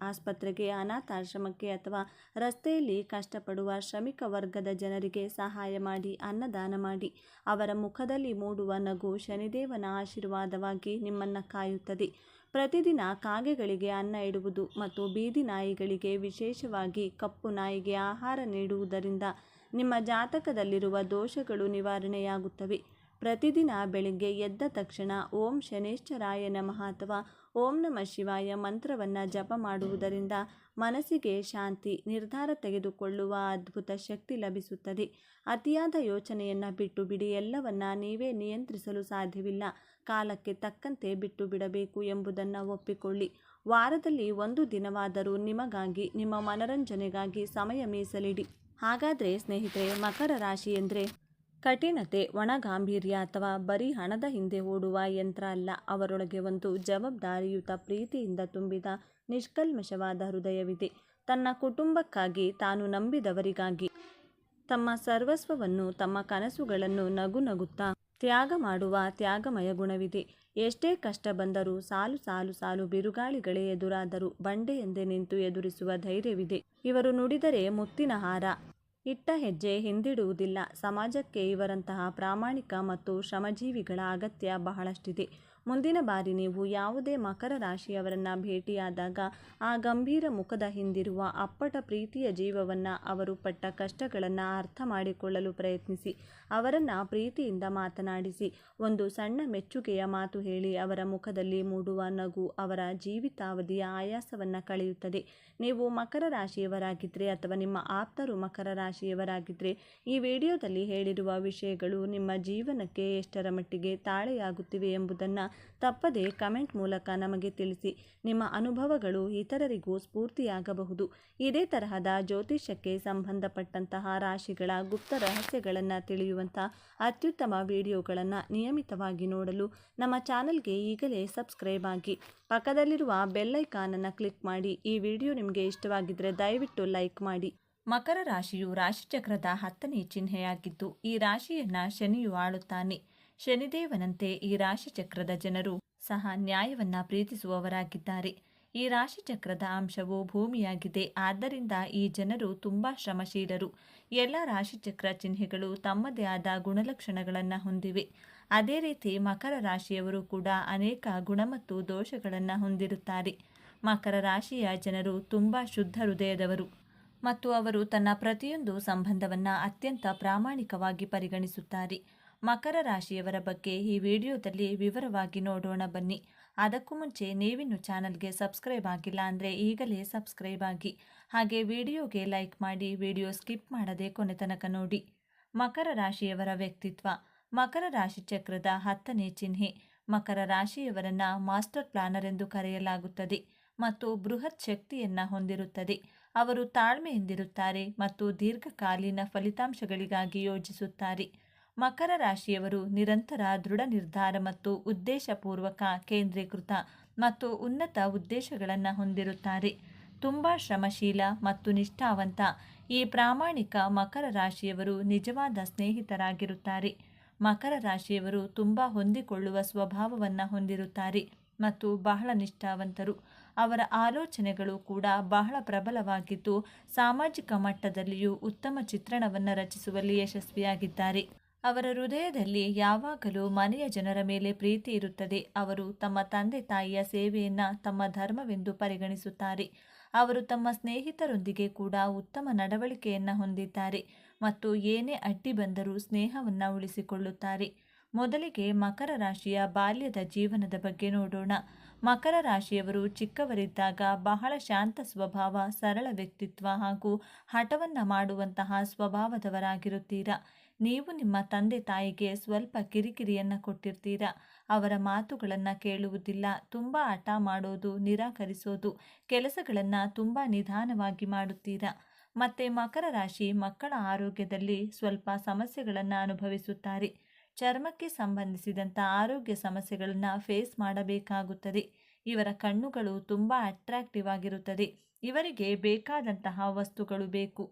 ಆಸ್ಪತ್ರೆಗೆ, ಅನಾಥಾಶ್ರಮಕ್ಕೆ ಅಥವಾ ರಸ್ತೆಯಲ್ಲಿ ಕಷ್ಟಪಡುವ ಶ್ರಮಿಕ ವರ್ಗದ ಜನರಿಗೆ ಸಹಾಯ ಮಾಡಿ, ಅನ್ನದಾನ ಮಾಡಿ. ಅವರ ಮುಖದಲ್ಲಿ ಮೂಡುವ ನಗು ಶನಿದೇವನ ಆಶೀರ್ವಾದವಾಗಿ ನಿಮ್ಮನ್ನು ಕಾಯುತ್ತದೆ. ಪ್ರತಿದಿನ ಕಾಗೆಗಳಿಗೆ ಅನ್ನ ಇಡುವುದು ಮತ್ತು ಬೀದಿ ನಾಯಿಗಳಿಗೆ, ವಿಶೇಷವಾಗಿ ಕಪ್ಪು ನಾಯಿಗೆ ಆಹಾರ ನೀಡುವುದರಿಂದ ನಿಮ್ಮ ಜಾತಕದಲ್ಲಿರುವ ದೋಷಗಳು ನಿವಾರಣೆಯಾಗುತ್ತವೆ. ಪ್ರತಿದಿನ ಬೆಳಿಗ್ಗೆ ಎದ್ದ ತಕ್ಷಣ ಓಂ ಶನೇಶ್ವರಾಯ ನಮಃ ಅಥವಾ ಓಂ ನಮಃ ಶಿವಾಯ ಮಂತ್ರವನ್ನು ಜಪ ಮಾಡುವುದರಿಂದ ಮನಸ್ಸಿಗೆ ಶಾಂತಿ, ನಿರ್ಧಾರ ತೆಗೆದುಕೊಳ್ಳುವ ಅದ್ಭುತ ಶಕ್ತಿ ಲಭಿಸುತ್ತದೆ. ಅತಿಯಾದ ಯೋಚನೆಯನ್ನು ಬಿಟ್ಟು ಬಿಡಿ. ಎಲ್ಲವನ್ನ ನೀವೇ ನಿಯಂತ್ರಿಸಲು ಸಾಧ್ಯವಿಲ್ಲ. ಕಾಲಕ್ಕೆ ತಕ್ಕಂತೆ ಬಿಟ್ಟು ಬಿಡಬೇಕು ಎಂಬುದನ್ನು ಒಪ್ಪಿಕೊಳ್ಳಿ. ವಾರದಲ್ಲಿ ಒಂದು ದಿನವಾದರೂ ನಿಮಗಾಗಿ, ನಿಮ್ಮ ಮನರಂಜನೆಗಾಗಿ ಸಮಯ ಮೀಸಲಿಡಿ. ಹಾಗಾದರೆ ಸ್ನೇಹಿತರೆ, ಮಕರ ರಾಶಿ ಎಂದರೆ ಕಠಿಣತೆ, ಒಣಗಾಂಭೀರ್ಯ ಅಥವಾ ಬರೀ ಹಣದ ಹಿಂದೆ ಓಡುವ ಯಂತ್ರ ಅಲ್ಲ. ಅವರೊಳಗೆ ಒಂದು ಜವಾಬ್ದಾರಿಯುತ, ಪ್ರೀತಿಯಿಂದ ತುಂಬಿದ ನಿಷ್ಕಲ್ಮಶವಾದ ಹೃದಯವಿದೆ. ತನ್ನ ಕುಟುಂಬಕ್ಕಾಗಿ, ತಾನು ನಂಬಿದವರಿಗಾಗಿ ತಮ್ಮ ಸರ್ವಸ್ವವನ್ನು, ತಮ್ಮ ಕನಸುಗಳನ್ನು ನಗು ನಗುತ್ತಾ ತ್ಯಾಗ ಮಾಡುವ ತ್ಯಾಗಮಯ ಗುಣವಿದೆ. ಎಷ್ಟೇ ಕಷ್ಟ ಬಂದರೂ, ಸಾಲು ಸಾಲು ಸಾಲು ಬಿರುಗಾಳಿಗಳೇ ಎದುರಾದರೂ ಬಂಡೆಯೆಂದೇ ನಿಂತು ಎದುರಿಸುವ ಧೈರ್ಯವಿದೆ. ಇವರು ನುಡಿದರೆ ಮುತ್ತಿನ ಹಾರ, ಇಟ್ಟ ಹೆಜ್ಜೆ ಹಿಂದಿಡುವುದಿಲ್ಲ. ಸಮಾಜಕ್ಕೆ ಇವರಂತಹ ಪ್ರಾಮಾಣಿಕ ಮತ್ತು ಶ್ರಮಜೀವಿಗಳ ಅಗತ್ಯ ಬಹಳಷ್ಟಿದೆ. ಮುಂದಿನ ಬಾರಿ ನೀವು ಯಾವುದೇ ಮಕರ ರಾಶಿಯವರನ್ನು ಭೇಟಿಯಾದಾಗ ಆ ಗಂಭೀರ ಮುಖದ ಹಿಂದಿರುವ ಅಪ್ಪಟ ಪ್ರೀತಿಯ ಜೀವವನ್ನು, ಅವರು ಪಟ್ಟ ಕಷ್ಟಗಳನ್ನು ಅರ್ಥ ಮಾಡಿಕೊಳ್ಳಲು ಪ್ರಯತ್ನಿಸಿ. ಅವರನ್ನು ಪ್ರೀತಿಯಿಂದ ಮಾತನಾಡಿಸಿ. ಒಂದು ಸಣ್ಣ ಮೆಚ್ಚುಗೆಯ ಮಾತು ಹೇಳಿ. ಅವರ ಮುಖದಲ್ಲಿ ಮೂಡುವ ನಗು ಅವರ ಜೀವಿತಾವಧಿಯ ಆಯಾಸವನ್ನು ಕಳೆಯುತ್ತದೆ. ನೀವು ಮಕರ ರಾಶಿಯವರಾಗಿದ್ದರೆ ಅಥವಾ ನಿಮ್ಮ ಆಪ್ತರು ಮಕರ ರಾಶಿಯವರಾಗಿದ್ದರೆ ಈ ವಿಡಿಯೋದಲ್ಲಿ ಹೇಳಿರುವ ವಿಷಯಗಳು ನಿಮ್ಮ ಜೀವನಕ್ಕೆ ಎಷ್ಟರ ಮಟ್ಟಿಗೆ ತಾಳೆಯಾಗುತ್ತಿವೆ ಎಂಬುದನ್ನು ತಪ್ಪದೇ ಕಮೆಂಟ್ ಮೂಲಕ ನಮಗೆ ತಿಳಿಸಿ. ನಿಮ್ಮ ಅನುಭವಗಳು ಇತರರಿಗೂ ಸ್ಫೂರ್ತಿಯಾಗಬಹುದು. ಇದೇ ತರಹದ ಜ್ಯೋತಿಷ್ಯಕ್ಕೆ ಸಂಬಂಧಪಟ್ಟಂತಹ ರಾಶಿಗಳ ಗುಪ್ತ ರಹಸ್ಯಗಳನ್ನು ತಿಳಿಯುವಂಥ ಅತ್ಯುತ್ತಮ ವಿಡಿಯೋಗಳನ್ನು ನಿಯಮಿತವಾಗಿ ನೋಡಲು ನಮ್ಮ ಚಾನಲ್ಗೆ ಈಗಲೇ ಸಬ್ಸ್ಕ್ರೈಬ್ ಆಗಿ. ಪಕ್ಕದಲ್ಲಿರುವ ಬೆಲ್ ಐಕಾನನ್ನು ಕ್ಲಿಕ್ ಮಾಡಿ. ಈ ವಿಡಿಯೋ ನಿಮಗೆ ಇಷ್ಟವಾಗಿದ್ದರೆ ದಯವಿಟ್ಟು ಲೈಕ್ ಮಾಡಿ. ಮಕರ ರಾಶಿಯು ರಾಶಿಚಕ್ರದ 10ನೇ ಚಿಹ್ನೆಯಾಗಿದ್ದು ಈ ರಾಶಿಯನ್ನು ಶನಿಯು ಆಳುತ್ತಾನೆ. ಶನಿದೇವನಂತೆ ಈ ರಾಶಿಚಕ್ರದ ಜನರು ಸಹ ನ್ಯಾಯವನ್ನು ಪ್ರೀತಿಸುವವರಾಗಿದ್ದಾರೆ. ಈ ರಾಶಿಚಕ್ರದ ಅಂಶವು ಭೂಮಿಯಾಗಿದೆ. ಆದ್ದರಿಂದ ಈ ಜನರು ತುಂಬ ಶ್ರಮಶೀಲರು. ಎಲ್ಲ ರಾಶಿಚಕ್ರ ಚಿಹ್ನೆಗಳು ತಮ್ಮದೇ ಆದ ಗುಣಲಕ್ಷಣಗಳನ್ನು ಹೊಂದಿವೆ. ಅದೇ ರೀತಿ ಮಕರ ರಾಶಿಯವರು ಕೂಡ ಅನೇಕ ಗುಣ ಮತ್ತು ದೋಷಗಳನ್ನು ಹೊಂದಿರುತ್ತಾರೆ. ಮಕರ ರಾಶಿಯ ಜನರು ತುಂಬ ಶುದ್ಧ ಹೃದಯದವರು. ಮತ್ತು ಅವರು ತನ್ನ ಪ್ರತಿಯೊಂದು ಸಂಬಂಧವನ್ನು ಅತ್ಯಂತ ಪ್ರಾಮಾಣಿಕವಾಗಿ ಪರಿಗಣಿಸುತ್ತಾರೆ. ಮಕರ ರಾಶಿಯವರ ಬಗ್ಗೆ ಈ ವಿಡಿಯೋದಲ್ಲಿ ವಿವರವಾಗಿ ನೋಡೋಣ ಬನ್ನಿ. ಅದಕ್ಕೂ ಮುಂಚೆ ನೀವಿನ್ನು ಚಾನಲ್ಗೆ ಸಬ್ಸ್ಕ್ರೈಬ್ ಆಗಿಲ್ಲ ಅಂದರೆ ಈಗಲೇ ಸಬ್ಸ್ಕ್ರೈಬ್ ಆಗಿ, ಹಾಗೆ ವಿಡಿಯೋಗೆ ಲೈಕ್ ಮಾಡಿ, ವಿಡಿಯೋ ಸ್ಕಿಪ್ ಮಾಡದೆ ಕೊನೆ ತನಕ ನೋಡಿ. ಮಕರ ರಾಶಿಯವರ ವ್ಯಕ್ತಿತ್ವ. ಮಕರ ರಾಶಿ ಚಕ್ರದ 10ನೇ ಚಿಹ್ನೆ. ಮಕರ ರಾಶಿಯವರನ್ನ ಮಾಸ್ಟರ್ ಪ್ಲಾನರ್ ಎಂದು ಕರೆಯಲಾಗುತ್ತದೆ ಮತ್ತು ಬೃಹತ್ ಶಕ್ತಿಯನ್ನ ಹೊಂದಿರುತ್ತದೆ. ಅವರು ತಾಳ್ಮೆಯಿಂದಿರುತ್ತಾರೆ ಮತ್ತು ದೀರ್ಘಕಾಲೀನ ಫಲಿತಾಂಶಗಳಿಗಾಗಿ ಯೋಜಿಸುತ್ತಾರೆ. ಮಕರ ರಾಶಿಯವರು ನಿರಂತರ ದೃಢ ನಿರ್ಧಾರ ಮತ್ತು ಉದ್ದೇಶಪೂರ್ವಕ, ಕೇಂದ್ರೀಕೃತ ಮತ್ತು ಉನ್ನತ ಉದ್ದೇಶಗಳನ್ನು ಹೊಂದಿರುತ್ತಾರೆ. ತುಂಬ ಶ್ರಮಶೀಲ ಮತ್ತು ನಿಷ್ಠಾವಂತ. ಈ ಪ್ರಾಮಾಣಿಕ ಮಕರ ರಾಶಿಯವರು ನಿಜವಾದ ಸ್ನೇಹಿತರಾಗಿರುತ್ತಾರೆ. ಮಕರ ರಾಶಿಯವರು ತುಂಬ ಹೊಂದಿಕೊಳ್ಳುವ ಸ್ವಭಾವವನ್ನು ಹೊಂದಿರುತ್ತಾರೆ ಮತ್ತು ಬಹಳ ನಿಷ್ಠಾವಂತರು. ಅವರ ಆಲೋಚನೆಗಳು ಕೂಡ ಬಹಳ ಪ್ರಬಲವಾಗಿದ್ದು, ಸಾಮಾಜಿಕ ಮಟ್ಟದಲ್ಲಿಯೂ ಉತ್ತಮ ಚಿತ್ರಣವನ್ನು ರಚಿಸುವಲ್ಲಿ ಯಶಸ್ವಿಯಾಗಿದ್ದಾರೆ. ಅವರ ಹೃದಯದಲ್ಲಿ ಯಾವಾಗಲೂ ಮನೆಯ ಜನರ ಮೇಲೆ ಪ್ರೀತಿ ಇರುತ್ತದೆ. ಅವರು ತಮ್ಮ ತಂದೆ ತಾಯಿಯ ಸೇವೆಯನ್ನು ತಮ್ಮ ಧರ್ಮವೆಂದು ಪರಿಗಣಿಸುತ್ತಾರೆ. ಅವರು ತಮ್ಮ ಸ್ನೇಹಿತರೊಂದಿಗೆ ಕೂಡ ಉತ್ತಮ ನಡವಳಿಕೆಯನ್ನು ಹೊಂದಿದ್ದಾರೆ ಮತ್ತು ಏನೇ ಅಡ್ಡಿ ಬಂದರೂ ಸ್ನೇಹವನ್ನು ಉಳಿಸಿಕೊಳ್ಳುತ್ತಾರೆ. ಮೊದಲಿಗೆ ಮಕರ ರಾಶಿಯ ಬಾಲ್ಯದ ಜೀವನದ ಬಗ್ಗೆ ನೋಡೋಣ. ಮಕರ ರಾಶಿಯವರು ಚಿಕ್ಕವರಿದ್ದಾಗ ಬಹಳ ಶಾಂತ ಸ್ವಭಾವ, ಸರಳ ವ್ಯಕ್ತಿತ್ವ ಹಾಗೂ ಹಠವನ್ನು ಮಾಡುವಂತಹ ಸ್ವಭಾವದವರಾಗಿರುತ್ತೀರಾ. ನೀವು ನಿಮ್ಮ ತಂದೆ ತಾಯಿಗೆ ಸ್ವಲ್ಪ ಕಿರಿಕಿರಿಯನ್ನು ಕೊಟ್ಟಿರ್ತೀರಾ. ಅವರ ಮಾತುಗಳನ್ನು ಕೇಳುವುದಿಲ್ಲ, ತುಂಬ ಹಠ ಮಾಡೋದು, ನಿರಾಕರಿಸೋದು, ಕೆಲಸಗಳನ್ನು ತುಂಬ ನಿಧಾನವಾಗಿ ಮಾಡುತ್ತೀರಾ. ಮತ್ತು ಮಕರ ರಾಶಿ ಮಕ್ಕಳ ಆರೋಗ್ಯದಲ್ಲಿ ಸ್ವಲ್ಪ ಸಮಸ್ಯೆಗಳನ್ನು ಅನುಭವಿಸುತ್ತಾರೆ. ಚರ್ಮಕ್ಕೆ ಸಂಬಂಧಿಸಿದಂಥ ಆರೋಗ್ಯ ಸಮಸ್ಯೆಗಳನ್ನು ಫೇಸ್ ಮಾಡಬೇಕಾಗುತ್ತದೆ. ಇವರ ಕಣ್ಣುಗಳು ತುಂಬ ಅಟ್ರಾಕ್ಟಿವ್ ಆಗಿರುತ್ತದೆ. ಇವರಿಗೆ ಬೇಕಾದಂತಹ ವಸ್ತುಗಳು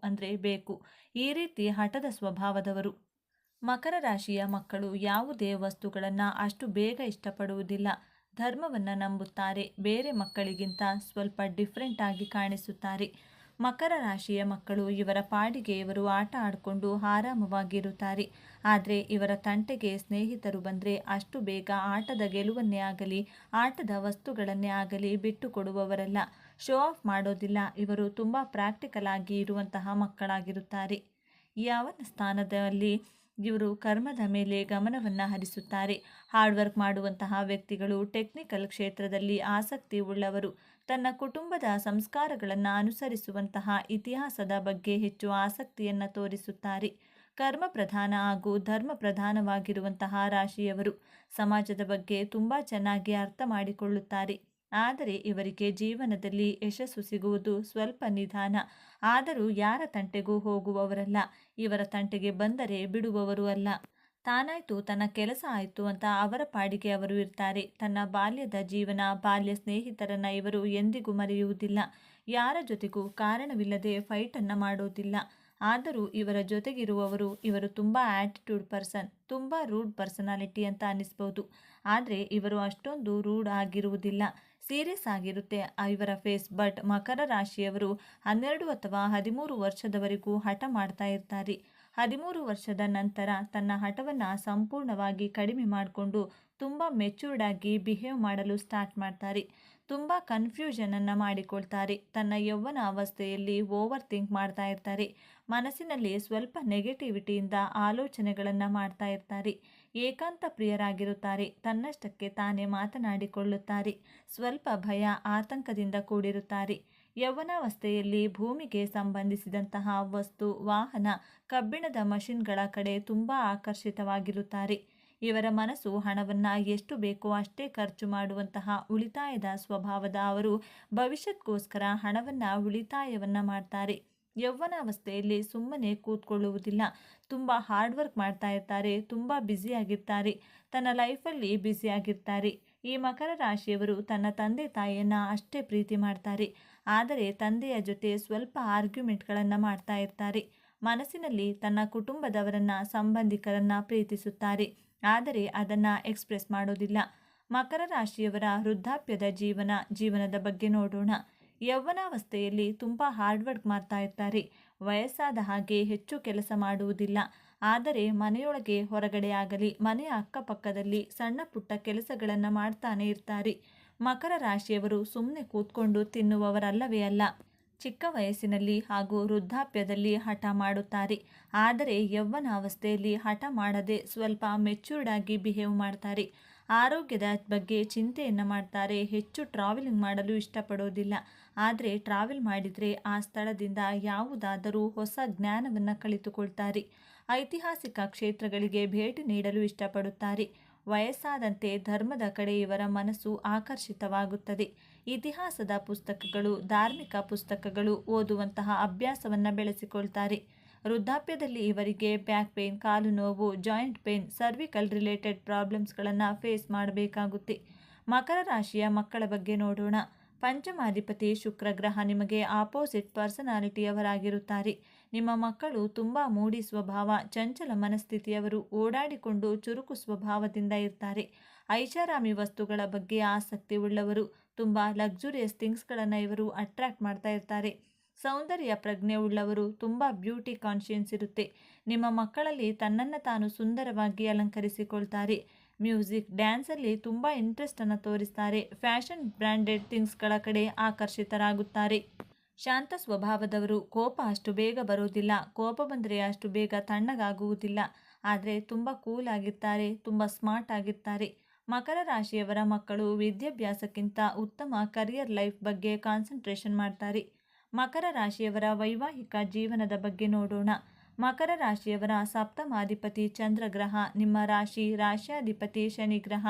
ಬೇಕು. ಈ ರೀತಿ ಹಠದ ಸ್ವಭಾವದವರು. ಮಕರ ರಾಶಿಯ ಮಕ್ಕಳು ಯಾವುದೇ ವಸ್ತುಗಳನ್ನು ಅಷ್ಟು ಬೇಗ ಇಷ್ಟಪಡುವುದಿಲ್ಲ. ಧರ್ಮವನ್ನು ನಂಬುತ್ತಾರೆ. ಬೇರೆ ಮಕ್ಕಳಿಗಿಂತ ಸ್ವಲ್ಪ ಡಿಫ್ರೆಂಟ್ ಆಗಿ ಕಾಣಿಸುತ್ತಾರೆ. ಮಕರ ರಾಶಿಯ ಮಕ್ಕಳು ಇವರ ಪಾಡಿಗೆ ಇವರು ಆಟ ಆಡಿಕೊಂಡು ಆರಾಮವಾಗಿರುತ್ತಾರೆ. ಆದರೆ ಇವರ ತಂಟೆಗೆ ಸ್ನೇಹಿತರು ಬಂದರೆ ಅಷ್ಟು ಬೇಗ ಆಟದ ಗೆಲುವನ್ನೇ ಆಗಲಿ, ಆಟದ ವಸ್ತುಗಳನ್ನೇ ಆಗಲಿ ಬಿಟ್ಟು ಕೊಡುವವರಲ್ಲ. ಶೋ ಆಫ್ ಮಾಡೋದಿಲ್ಲ. ಇವರು ತುಂಬ ಪ್ರಾಕ್ಟಿಕಲ್ ಆಗಿ ಇರುವಂತಹ ಮಕ್ಕಳಾಗಿರುತ್ತಾರೆ. ಯಾವನ ಸ್ಥಾನದಲ್ಲಿ ಇವರು ಕರ್ಮದ ಮೇಲೆ ಗಮನವನ್ನು ಹರಿಸುತ್ತಾರೆ. ಹಾರ್ಡ್ ವರ್ಕ್ ಮಾಡುವಂತಹ ವ್ಯಕ್ತಿಗಳು. ಟೆಕ್ನಿಕಲ್ ಕ್ಷೇತ್ರದಲ್ಲಿ ಆಸಕ್ತಿ ಉಳ್ಳವರು. ತನ್ನ ಕುಟುಂಬದ ಸಂಸ್ಕಾರಗಳನ್ನು ಅನುಸರಿಸುವಂತಹ ಇತಿಹಾಸದ ಬಗ್ಗೆ ಹೆಚ್ಚು ಆಸಕ್ತಿಯನ್ನು ತೋರಿಸುತ್ತಾರೆ. ಕರ್ಮ ಪ್ರಧಾನ ಹಾಗೂ ಧರ್ಮ ಪ್ರಧಾನವಾಗಿರುವಂತಹ ರಾಶಿಯವರು. ಸಮಾಜದ ಬಗ್ಗೆ ತುಂಬ ಚೆನ್ನಾಗಿ ಅರ್ಥ ಮಾಡಿಕೊಳ್ಳುತ್ತಾರೆ. ಆದರೆ ಇವರಿಗೆ ಜೀವನದಲ್ಲಿ ಯಶಸ್ಸು ಸಿಗುವುದು ಸ್ವಲ್ಪ ನಿಧಾನ. ಆದರೂ ಯಾರ ತಂಟೆಗೂ ಹೋಗುವವರಲ್ಲ. ಇವರ ತಂಟೆಗೆ ಬಂದರೆ ಬಿಡುವವರು ಅಲ್ಲ. ತಾನಾಯ್ತು, ತನ್ನ ಕೆಲಸ ಆಯಿತು ಅಂತ ಅವರ ಪಾಡಿಗೆ ಅವರು ಇರ್ತಾರೆ. ತನ್ನ ಬಾಲ್ಯದ ಜೀವನ, ಬಾಲ್ಯ ಸ್ನೇಹಿತರನ್ನು ಇವರು ಎಂದಿಗೂ ಮರೆಯುವುದಿಲ್ಲ. ಯಾರ ಜೊತೆಗೂ ಕಾರಣವಿಲ್ಲದೆ ಫೈಟನ್ನು ಮಾಡೋದಿಲ್ಲ. ಆದರೂ ಇವರ ಜೊತೆಗಿರುವವರು ಇವರು ತುಂಬ ಆ್ಯಟಿಟ್ಯೂಡ್ ಪರ್ಸನ್, ತುಂಬ ರೂಡ್ ಪರ್ಸನಾಲಿಟಿ ಅಂತ ಅನ್ನಿಸ್ಬೋದು. ಆದರೆ ಇವರು ಅಷ್ಟೊಂದು ರೂಡ್ ಆಗಿರುವುದಿಲ್ಲ. ಸೀರಿಯಸ್ ಆಗಿರುತ್ತೆ ಇವರ ಫೇಸ್. ಬಟ್ ಮಕರ ರಾಶಿಯವರು 12 ಅಥವಾ 13 ವರ್ಷದವರೆಗೂ ಹಠ ಮಾಡ್ತಾ ಇರ್ತಾರೆ. 13 ವರ್ಷದ ನಂತರ ತನ್ನ ಹಠವನ್ನು ಸಂಪೂರ್ಣವಾಗಿ ಕಡಿಮೆ ಮಾಡಿಕೊಂಡು ತುಂಬ ಮೆಚ್ಯೂರ್ಡ್ ಆಗಿ ಬಿಹೇವ್ ಮಾಡಲು ಸ್ಟಾರ್ಟ್ ಮಾಡ್ತಾರೆ. ತುಂಬ ಕನ್ಫ್ಯೂಷನನ್ನು ಮಾಡಿಕೊಳ್ತಾರೆ. ತನ್ನ ಯೌವನ ಅವಸ್ಥೆಯಲ್ಲಿ ಓವರ್ ಥಿಂಕ್ ಮಾಡ್ತಾ ಇರ್ತಾರೆ. ಮನಸ್ಸಿನಲ್ಲಿ ಸ್ವಲ್ಪ ನೆಗೆಟಿವಿಟಿಯಿಂದ ಆಲೋಚನೆಗಳನ್ನು ಮಾಡ್ತಾ ಇರ್ತಾರೆ. ಏಕಾಂತ ಪ್ರಿಯರಾಗಿರುತ್ತಾರೆ. ತನ್ನಷ್ಟಕ್ಕೆ ತಾನೇ ಮಾತನಾಡಿಕೊಳ್ಳುತ್ತಾರೆ. ಸ್ವಲ್ಪ ಭಯ, ಆತಂಕದಿಂದ ಕೂಡಿರುತ್ತಾರೆ. ಯೌವನಾವಸ್ಥೆಯಲ್ಲಿ ಭೂಮಿಗೆ ಸಂಬಂಧಿಸಿದಂತಹ ವಸ್ತು, ವಾಹನ, ಕಬ್ಬಿಣದ ಮಷಿನ್ಗಳ ಕಡೆ ತುಂಬ ಆಕರ್ಷಿತವಾಗಿರುತ್ತಾರೆ. ಇವರ ಮನಸ್ಸು ಹಣವನ್ನು ಎಷ್ಟು ಬೇಕೋ ಅಷ್ಟೇ ಖರ್ಚು ಮಾಡುವಂತಹ ಉಳಿತಾಯದ ಸ್ವಭಾವದ ಅವರು. ಭವಿಷ್ಯಕ್ಕೋಸ್ಕರ ಹಣವನ್ನು ಉಳಿತಾಯವನ್ನು ಮಾಡ್ತಾರೆ. ಯೌವನಾವಸ್ಥೆಯಲ್ಲಿ ಸುಮ್ಮನೆ ಕೂತ್ಕೊಳ್ಳುವುದಿಲ್ಲ. ತುಂಬ ಹಾರ್ಡ್ ವರ್ಕ್ ಮಾಡ್ತಾ ಇರ್ತಾರೆ. ತುಂಬ ಬ್ಯುಸಿಯಾಗಿರ್ತಾರೆ. ತನ್ನ ಲೈಫಲ್ಲಿ ಬ್ಯುಸಿಯಾಗಿರ್ತಾರೆ. ಈ ಮಕರ ರಾಶಿಯವರು ತನ್ನ ತಂದೆ ತಾಯಿಯನ್ನು ಅಷ್ಟೇ ಪ್ರೀತಿ ಮಾಡ್ತಾರೆ. ಆದರೆ ತಂದೆಯ ಜೊತೆ ಸ್ವಲ್ಪ ಆರ್ಗ್ಯುಮೆಂಟ್ಗಳನ್ನು ಮಾಡ್ತಾ ಇರ್ತಾರೆ. ಮನಸ್ಸಿನಲ್ಲಿ ತನ್ನ ಕುಟುಂಬದವರನ್ನು, ಸಂಬಂಧಿಕರನ್ನು ಪ್ರೀತಿಸುತ್ತಾರೆ. ಆದರೆ ಅದನ್ನು ಎಕ್ಸ್ಪ್ರೆಸ್ ಮಾಡೋದಿಲ್ಲ. ಮಕರ ರಾಶಿಯವರ ವೃದ್ಧಾಪ್ಯದ ಜೀವನದ ಬಗ್ಗೆ ನೋಡೋಣ. ಯೌವನಾವಸ್ಥೆಯಲ್ಲಿ ತುಂಬ ಹಾರ್ಡ್ ವರ್ಕ್ ಮಾಡ್ತಾ ಇರ್ತಾರೆ. ವಯಸ್ಸಾದ ಹಾಗೆ ಹೆಚ್ಚು ಕೆಲಸ ಮಾಡುವುದಿಲ್ಲ. ಆದರೆ ಮನೆಯೊಳಗೆ ಹೊರಗಡೆ ಆಗಲಿ, ಮನೆಯ ಅಕ್ಕಪಕ್ಕದಲ್ಲಿ ಸಣ್ಣ ಪುಟ್ಟ ಕೆಲಸಗಳನ್ನು ಮಾಡ್ತಾನೆ ಇರ್ತಾರೆ. ಮಕರ ರಾಶಿಯವರು ಸುಮ್ಮನೆ ಕೂತ್ಕೊಂಡು ತಿನ್ನುವವರಲ್ಲವೇ ಅಲ್ಲ. ಚಿಕ್ಕ ವಯಸ್ಸಿನಲ್ಲಿ ಹಾಗೂ ವೃದ್ಧಾಪ್ಯದಲ್ಲಿ ಹಠ ಮಾಡುತ್ತಾರೆ. ಆದರೆ ಯೌವನಾವಸ್ಥೆಯಲ್ಲಿ ಹಠ ಮಾಡದೆ ಸ್ವಲ್ಪ ಮೆಚ್ಯೂರ್ಡ್ ಆಗಿ ಬಿಹೇವ್ ಮಾಡ್ತಾರೆ. ಆರೋಗ್ಯದ ಬಗ್ಗೆ ಚಿಂತೆಯನ್ನು ಮಾಡ್ತಾರೆ. ಹೆಚ್ಚು ಟ್ರಾವೆಲಿಂಗ್ ಮಾಡಲು ಇಷ್ಟಪಡೋದಿಲ್ಲ. ಆದರೆ ಟ್ರಾವೆಲ್ ಮಾಡಿದರೆ ಆ ಸ್ಥಳದಿಂದ ಯಾವುದಾದರೂ ಹೊಸ ಜ್ಞಾನವನ್ನು ಕಲಿತುಕೊಳ್ತಾರೆ. ಐತಿಹಾಸಿಕ ಕ್ಷೇತ್ರಗಳಿಗೆ ಭೇಟಿ ನೀಡಲು ಇಷ್ಟಪಡುತ್ತಾರೆ. ವಯಸ್ಸಾದಂತೆ ಧರ್ಮದ ಕಡೆ ಇವರ ಮನಸ್ಸು ಆಕರ್ಷಿತವಾಗುತ್ತದೆ. ಇತಿಹಾಸದ ಪುಸ್ತಕಗಳು, ಧಾರ್ಮಿಕ ಪುಸ್ತಕಗಳು ಓದುವಂತಹ ಅಭ್ಯಾಸವನ್ನು ಬೆಳೆಸಿಕೊಳ್ತಾರೆ. ವೃದ್ಧಾಪ್ಯದಲ್ಲಿ ಇವರಿಗೆ ಬ್ಯಾಕ್ ಪೇನ್, ಕಾಲು ನೋವು, ಜಾಯಿಂಟ್ ಪೇನ್, ಸರ್ವಿಕಲ್ ರಿಲೇಟೆಡ್ ಪ್ರಾಬ್ಲಮ್ಸ್ಗಳನ್ನು ಫೇಸ್ ಮಾಡಬೇಕಾಗುತ್ತೆ. ಮಕರ ರಾಶಿಯ ಮಕ್ಕಳ ಬಗ್ಗೆ ನೋಡೋಣ. ಪಂಚಮಾಧಿಪತಿ ಶುಕ್ರ ಗ್ರಹ ನಿಮಗೆ ಆಪೋಸಿಟ್ ಪರ್ಸನಾಲಿಟಿಯವರಾಗಿರುತ್ತಾರೆ. ನಿಮ್ಮ ಮಕ್ಕಳು ತುಂಬ ಮೂಡಿ ಸ್ವಭಾವ, ಚಂಚಲ ಮನಸ್ಥಿತಿಯವರು, ಓಡಾಡಿಕೊಂಡು ಚುರುಕು ಸ್ವಭಾವದಿಂದ ಇರ್ತಾರೆ. ಐಷಾರಾಮಿ ವಸ್ತುಗಳ ಬಗ್ಗೆ ಆಸಕ್ತಿ ಉಳ್ಳವರು. ತುಂಬ ಲಕ್ಸುರಿಯಸ್ ಥಿಂಗ್ಸ್ಗಳನ್ನು ಇವರು ಅಟ್ರಾಕ್ಟ್ ಮಾಡ್ತಾ ಇರ್ತಾರೆ. ಸೌಂದರ್ಯ ಪ್ರಜ್ಞೆ ಉಳ್ಳವರು. ತುಂಬ ಬ್ಯೂಟಿ ಕಾನ್ಷಿಯನ್ಸ್ ಇರುತ್ತೆ. ನಿಮ್ಮ ಮಕ್ಕಳಲ್ಲಿ ತನ್ನನ್ನು ತಾನು ಸುಂದರವಾಗಿ ಅಲಂಕರಿಸಿಕೊಳ್ತಾರೆ. ಮ್ಯೂಸಿಕ್, ಡ್ಯಾನ್ಸಲ್ಲಿ ತುಂಬ ಇಂಟ್ರೆಸ್ಟನ್ನು ತೋರಿಸ್ತಾರೆ. ಫ್ಯಾಷನ್, ಬ್ರ್ಯಾಂಡೆಡ್ ಥಿಂಗ್ಸ್ಗಳ ಕಡೆ ಆಕರ್ಷಿತರಾಗುತ್ತಾರೆ. ಶಾಂತ ಸ್ವಭಾವದವರು. ಕೋಪ ಅಷ್ಟು ಬೇಗ ಬರೋದಿಲ್ಲ. ಕೋಪ ಬಂದರೆ ಅಷ್ಟು ಬೇಗ ತಣ್ಣಗಾಗುವುದಿಲ್ಲ. ಆದರೆ ತುಂಬ ಕೂಲ್ ಆಗಿರ್ತಾರೆ. ತುಂಬ ಸ್ಮಾರ್ಟ್ ಆಗಿರ್ತಾರೆ. ಮಕರ ರಾಶಿಯವರ ಮಕ್ಕಳು ವಿದ್ಯಾಭ್ಯಾಸಕ್ಕಿಂತ ಉತ್ತಮ ಕರಿಯರ್ ಲೈಫ್ ಬಗ್ಗೆ ಕಾನ್ಸಂಟ್ರೇಷನ್ ಮಾಡ್ತಾರೆ. ಮಕರ ರಾಶಿಯವರ ವೈವಾಹಿಕ ಜೀವನದ ಬಗ್ಗೆ ನೋಡೋಣ. ಮಕರ ರಾಶಿಯವರ ಸಪ್ತಮಾಧಿಪತಿ ಚಂದ್ರಗ್ರಹ, ನಿಮ್ಮ ರಾಶ್ಯಾಧಿಪತಿ ಶನಿಗ್ರಹ.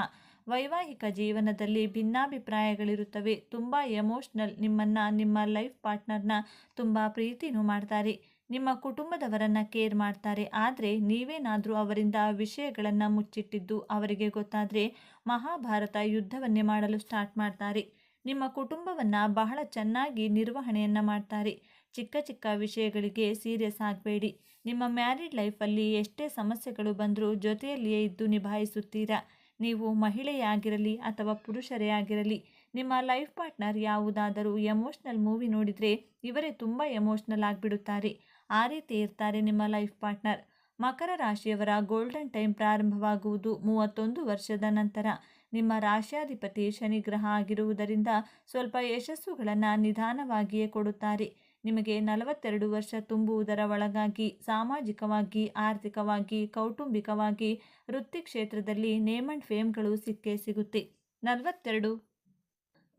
ವೈವಾಹಿಕ ಜೀವನದಲ್ಲಿ ಭಿನ್ನಾಭಿಪ್ರಾಯಗಳಿರುತ್ತವೆ. ತುಂಬ ಎಮೋಷ್ನಲ್. ನಿಮ್ಮ ಲೈಫ್ ಪಾರ್ಟ್ನರ್ನ ತುಂಬ ಪ್ರೀತಿನೂ ಮಾಡ್ತಾರೆ. ನಿಮ್ಮ ಕುಟುಂಬದವರನ್ನು ಕೇರ್ ಮಾಡ್ತಾರೆ. ಆದರೆ ನೀವೇನಾದರೂ ಅವರಿಂದ ವಿಷಯಗಳನ್ನು ಮುಚ್ಚಿಟ್ಟಿದ್ದು ಅವರಿಗೆ ಗೊತ್ತಾದರೆ ಮಹಾಭಾರತ ಯುದ್ಧವನ್ನೇ ಮಾಡಲು ಸ್ಟಾರ್ಟ್ ಮಾಡ್ತಾರೆ. ನಿಮ್ಮ ಕುಟುಂಬವನ್ನು ಬಹಳ ಚೆನ್ನಾಗಿ ನಿರ್ವಹಣೆಯನ್ನು ಮಾಡ್ತಾರೆ. ಚಿಕ್ಕ ಚಿಕ್ಕ ವಿಷಯಗಳಿಗೆ ಸೀರಿಯಸ್ ಆಗಬೇಡಿ. ನಿಮ್ಮ ಮ್ಯಾರಿಡ್ ಲೈಫಲ್ಲಿ ಎಷ್ಟೇ ಸಮಸ್ಯೆಗಳು ಬಂದರೂ ಜೊತೆಯಲ್ಲಿಯೇ ಇದ್ದು ನಿಭಾಯಿಸುತ್ತೀರಾ. ನೀವು ಮಹಿಳೆಯೇ ಆಗಿರಲಿ ಅಥವಾ ಪುರುಷರೇ ಆಗಿರಲಿ, ನಿಮ್ಮ ಲೈಫ್ ಪಾರ್ಟ್ನರ್ ಯಾವುದಾದರೂ ಎಮೋಷ್ನಲ್ ಮೂವಿ ನೋಡಿದರೆ ಇವರೇ ತುಂಬ ಎಮೋಷ್ನಲ್ ಆಗಿಬಿಡುತ್ತಾರೆ. ಆ ರೀತಿ ಇರ್ತಾರೆ ನಿಮ್ಮ ಲೈಫ್ ಪಾರ್ಟ್ನರ್. ಮಕರ ರಾಶಿಯವರ ಗೋಲ್ಡನ್ ಟೈಮ್ ಪ್ರಾರಂಭವಾಗುವುದು 31 ವರ್ಷದ ನಂತರ. ನಿಮ್ಮ ರಾಶ್ಯಾಧಿಪತಿ ಶನಿಗ್ರಹ ಆಗಿರುವುದರಿಂದ ಸ್ವಲ್ಪ ಯಶಸ್ಸುಗಳನ್ನು ನಿಧಾನವಾಗಿಯೇ ಕೊಡುತ್ತಾರೆ. ನಿಮಗೆ 42 ವರ್ಷ ತುಂಬುವುದರ ಒಳಗಾಗಿ ಸಾಮಾಜಿಕವಾಗಿ, ಆರ್ಥಿಕವಾಗಿ, ಕೌಟುಂಬಿಕವಾಗಿ, ವೃತ್ತಿ ಕ್ಷೇತ್ರದಲ್ಲಿ ನೇಮ್ ಅಂಡ್ ಫೇಮ್ಗಳು ಸಿಕ್ಕೇ ಸಿಗುತ್ತೆ.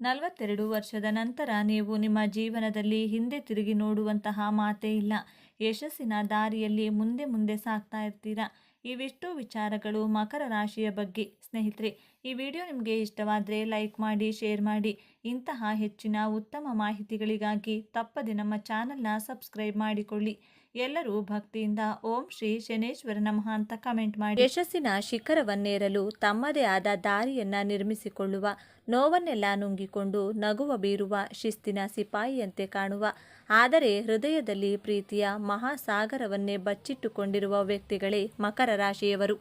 42 ವರ್ಷದ ನಂತರ ನೀವು ನಿಮ್ಮ ಜೀವನದಲ್ಲಿ ಹಿಂದೆ ತಿರುಗಿ ನೋಡುವಂತಹ ಮಾತೇ ಇಲ್ಲ. ಯಶಸ್ಸಿನ ದಾರಿಯಲ್ಲಿ ಮುಂದೆ ಸಾಗ್ತಾ ಇರ್ತೀರಾ. ಇವಿಷ್ಟು ವಿಚಾರಗಳು ಮಕರ ರಾಶಿಯ ಬಗ್ಗೆ. ಸ್ನೇಹಿತರೆ, ಈ ವಿಡಿಯೋ ನಿಮಗೆ ಇಷ್ಟವಾದರೆ ಲೈಕ್ ಮಾಡಿ, ಶೇರ್ ಮಾಡಿ. ಇಂತಹ ಹೆಚ್ಚಿನ ಉತ್ತಮ ಮಾಹಿತಿಗಳಿಗಾಗಿ ತಪ್ಪದೆ ನಮ್ಮ ಚಾನಲ್ನ ಸಬ್ಸ್ಕ್ರೈಬ್ ಮಾಡಿಕೊಳ್ಳಿ. ಎಲ್ಲರೂ ಭಕ್ತಿಯಿಂದ ಓಂ ಶ್ರೀ ಶನೇಶ್ವರ ನಮಃ ಅಂತ ಕಮೆಂಟ್ ಮಾಡಿ. ಯಶಸ್ಸಿನ ಶಿಖರವನ್ನೇರಲು ತಮ್ಮದೇ ಆದ ದಾರಿಯನ್ನು ನಿರ್ಮಿಸಿಕೊಳ್ಳುವ, ನೋವನ್ನೆಲ್ಲ ನುಂಗಿಕೊಂಡು ನಗುವ ಬೀರುವ, ಶಿಸ್ತಿನ ಸಿಪಾಯಿಯಂತೆ ಕಾಣುವ, ಆದರೆ ಹೃದಯದಲ್ಲಿ ಪ್ರೀತಿಯ ಮಹಾಸಾಗರವನ್ನೇ ಬಚ್ಚಿಟ್ಟುಕೊಂಡಿರುವ ವ್ಯಕ್ತಿಗಳೇ ಮಕರ ರಾಶಿಯವರು.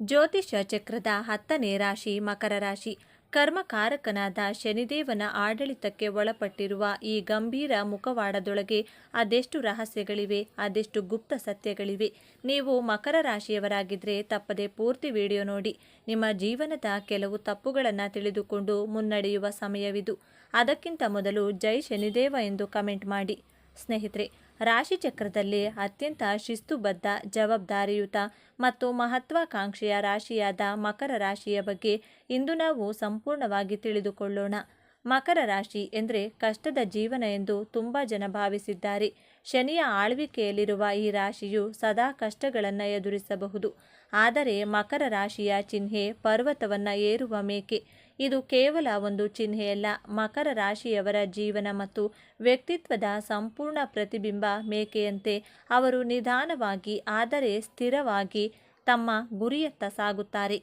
ಜ್ಯೋತಿಷ್ಯ ಚಕ್ರದ 10ನೇ ರಾಶಿ ಮಕರ ರಾಶಿ. ಕರ್ಮಕಾರಕನಾದ ಶನಿದೇವನ ಆಡಳಿತಕ್ಕೆ ಒಳಪಟ್ಟಿರುವ ಈ ಗಂಭೀರ ಮುಖವಾಡದೊಳಗೆ ಅದೆಷ್ಟು ರಹಸ್ಯಗಳಿವೆ, ಅದೆಷ್ಟು ಗುಪ್ತ ಸತ್ಯಗಳಿವೆ. ನೀವು ಮಕರ ರಾಶಿಯವರಾಗಿದ್ದರೆ ತಪ್ಪದೆ ಪೂರ್ತಿ ವಿಡಿಯೋ ನೋಡಿ. ನಿಮ್ಮ ಜೀವನದ ಕೆಲವು ತಪ್ಪುಗಳನ್ನು ತಿಳಿದುಕೊಂಡು ಮುನ್ನಡೆಯುವ ಸಮಯವಿದು. ಅದಕ್ಕಿಂತ ಮೊದಲು ಜೈ ಶನಿದೇವ ಎಂದು ಕಮೆಂಟ್ ಮಾಡಿ. ಸ್ನೇಹಿತರೆ, ರಾಶಿಚಕ್ರದಲ್ಲಿ ಅತ್ಯಂತ ಶಿಸ್ತುಬದ್ಧ, ಜವಾಬ್ದಾರಿಯುತ ಮತ್ತು ಮಹತ್ವಾಕಾಂಕ್ಷೆಯ ರಾಶಿಯಾದ ಮಕರ ರಾಶಿಯ ಬಗ್ಗೆ ಇಂದು ನಾವು ಸಂಪೂರ್ಣವಾಗಿ ತಿಳಿದುಕೊಳ್ಳೋಣ. ಮಕರ ರಾಶಿ ಎಂದರೆ ಕಷ್ಟದ ಜೀವನ ಎಂದು ತುಂಬ ಜನ ಭಾವಿಸಿದ್ದಾರೆ. ಶನಿಯ ಆಳ್ವಿಕೆಯಲ್ಲಿರುವ ಈ ರಾಶಿಯು ಸದಾ ಕಷ್ಟಗಳನ್ನು ಎದುರಿಸಬಹುದು. ಆದರೆ ಮಕರ ರಾಶಿಯ ಚಿಹ್ನೆ ಪರ್ವತವನ್ನು ಏರುವ ಮೇಕೆ. ಇದು ಕೇವಲ ಒಂದು ಚಿಹ್ನೆಯಲ್ಲ, ಮಕರ ರಾಶಿಯವರ ಜೀವನ ಮತ್ತು ವ್ಯಕ್ತಿತ್ವದ ಸಂಪೂರ್ಣ ಪ್ರತಿಬಿಂಬ. ಮೇಕೆಯಂತೆ ಅವರು ನಿಧಾನವಾಗಿ ಆದರೆ ಸ್ಥಿರವಾಗಿ ತಮ್ಮ ಗುರಿಯತ್ತ ಸಾಗುತ್ತಾರೆ.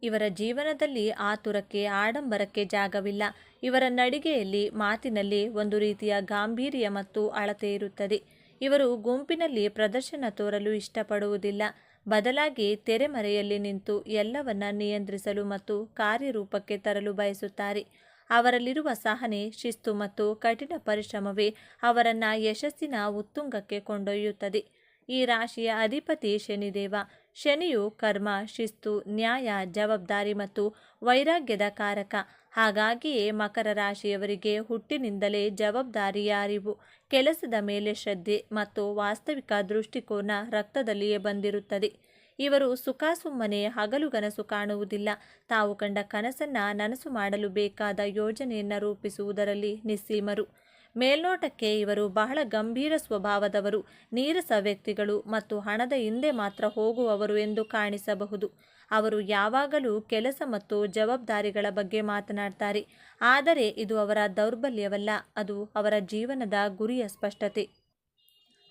ಇವರ ಜೀವನದಲ್ಲಿ ಆತುರಕ್ಕೆ, ಆಡಂಬರಕ್ಕೆ ಜಾಗವಿಲ್ಲ. ಇವರ ನಡಿಗೆಯಲ್ಲಿ, ಮಾತಿನಲ್ಲಿ ಒಂದು ರೀತಿಯ ಗಾಂಭೀರ್ಯ ಮತ್ತು ಅಳತೆ ಇರುತ್ತದೆ. ಇವರು ಗುಂಪಿನಲ್ಲಿ ಪ್ರದರ್ಶನ ತೋರಲು ಇಷ್ಟಪಡುವುದಿಲ್ಲ. ಬದಲಾಗಿ ತೆರೆಮರೆಯಲ್ಲಿ ನಿಂತು ಎಲ್ಲವನ್ನ ನಿಯಂತ್ರಿಸಲು ಮತ್ತು ಕಾರ್ಯರೂಪಕ್ಕೆ ತರಲು ಬಯಸುತ್ತಾರೆ. ಅವರಲ್ಲಿರುವ ಸಹನೆ, ಶಿಸ್ತು ಮತ್ತು ಕಠಿಣ ಪರಿಶ್ರಮವೇ ಅವರನ್ನು ಯಶಸ್ಸಿನ ಉತ್ತುಂಗಕ್ಕೆ ಕೊಂಡೊಯ್ಯುತ್ತದೆ. ಈ ರಾಶಿಯ ಅಧಿಪತಿ ಶನಿದೇವ. ಶನಿಯು ಕರ್ಮ, ಶಿಸ್ತು, ನ್ಯಾಯ, ಜವಾಬ್ದಾರಿ ಮತ್ತು ವೈರಾಗ್ಯದ ಕಾರಕ. ಹಾಗಾಗಿಯೇ ಮಕರ ರಾಶಿಯವರಿಗೆ ಹುಟ್ಟಿನಿಂದಲೇ ಜವಾಬ್ದಾರಿಯ ಅರಿವು, ಕೆಲಸದ ಮೇಲೆ ಶ್ರದ್ಧೆ ಮತ್ತು ವಾಸ್ತವಿಕ ದೃಷ್ಟಿಕೋನ ರಕ್ತದಲ್ಲಿಯೇ ಬಂದಿರುತ್ತದೆ. ಇವರು ಸುಮ್ಮನೆ ಹಗಲುಗನಸು ಕಾಣುವುದಿಲ್ಲ. ತಾವು ಕಂಡ ಕನಸನ್ನ ನನಸು ಮಾಡಲು ಬೇಕಾದ ಯೋಜನೆಯನ್ನು ರೂಪಿಸುವುದರಲ್ಲಿ ನಿಸ್ಸೀಮರು. ಮೇಲ್ನೋಟಕ್ಕೆ ಇವರು ಬಹಳ ಗಂಭೀರ ಸ್ವಭಾವದವರು, ನೀರಸ ವ್ಯಕ್ತಿಗಳು ಮತ್ತು ಹಣದ ಹಿಂದೆ ಮಾತ್ರ ಹೋಗುವವರು ಎಂದು ಕಾಣಿಸಬಹುದು. ಅವರು ಯಾವಾಗಲೂ ಕೆಲಸ ಮತ್ತು ಜವಾಬ್ದಾರಿಗಳ ಬಗ್ಗೆ ಮಾತನಾಡ್ತಾರೆ. ಆದರೆ ಇದು ಅವರ ದೌರ್ಬಲ್ಯವಲ್ಲ, ಅದು ಅವರ ಜೀವನದ ಗುರಿಯ ಸ್ಪಷ್ಟತೆ.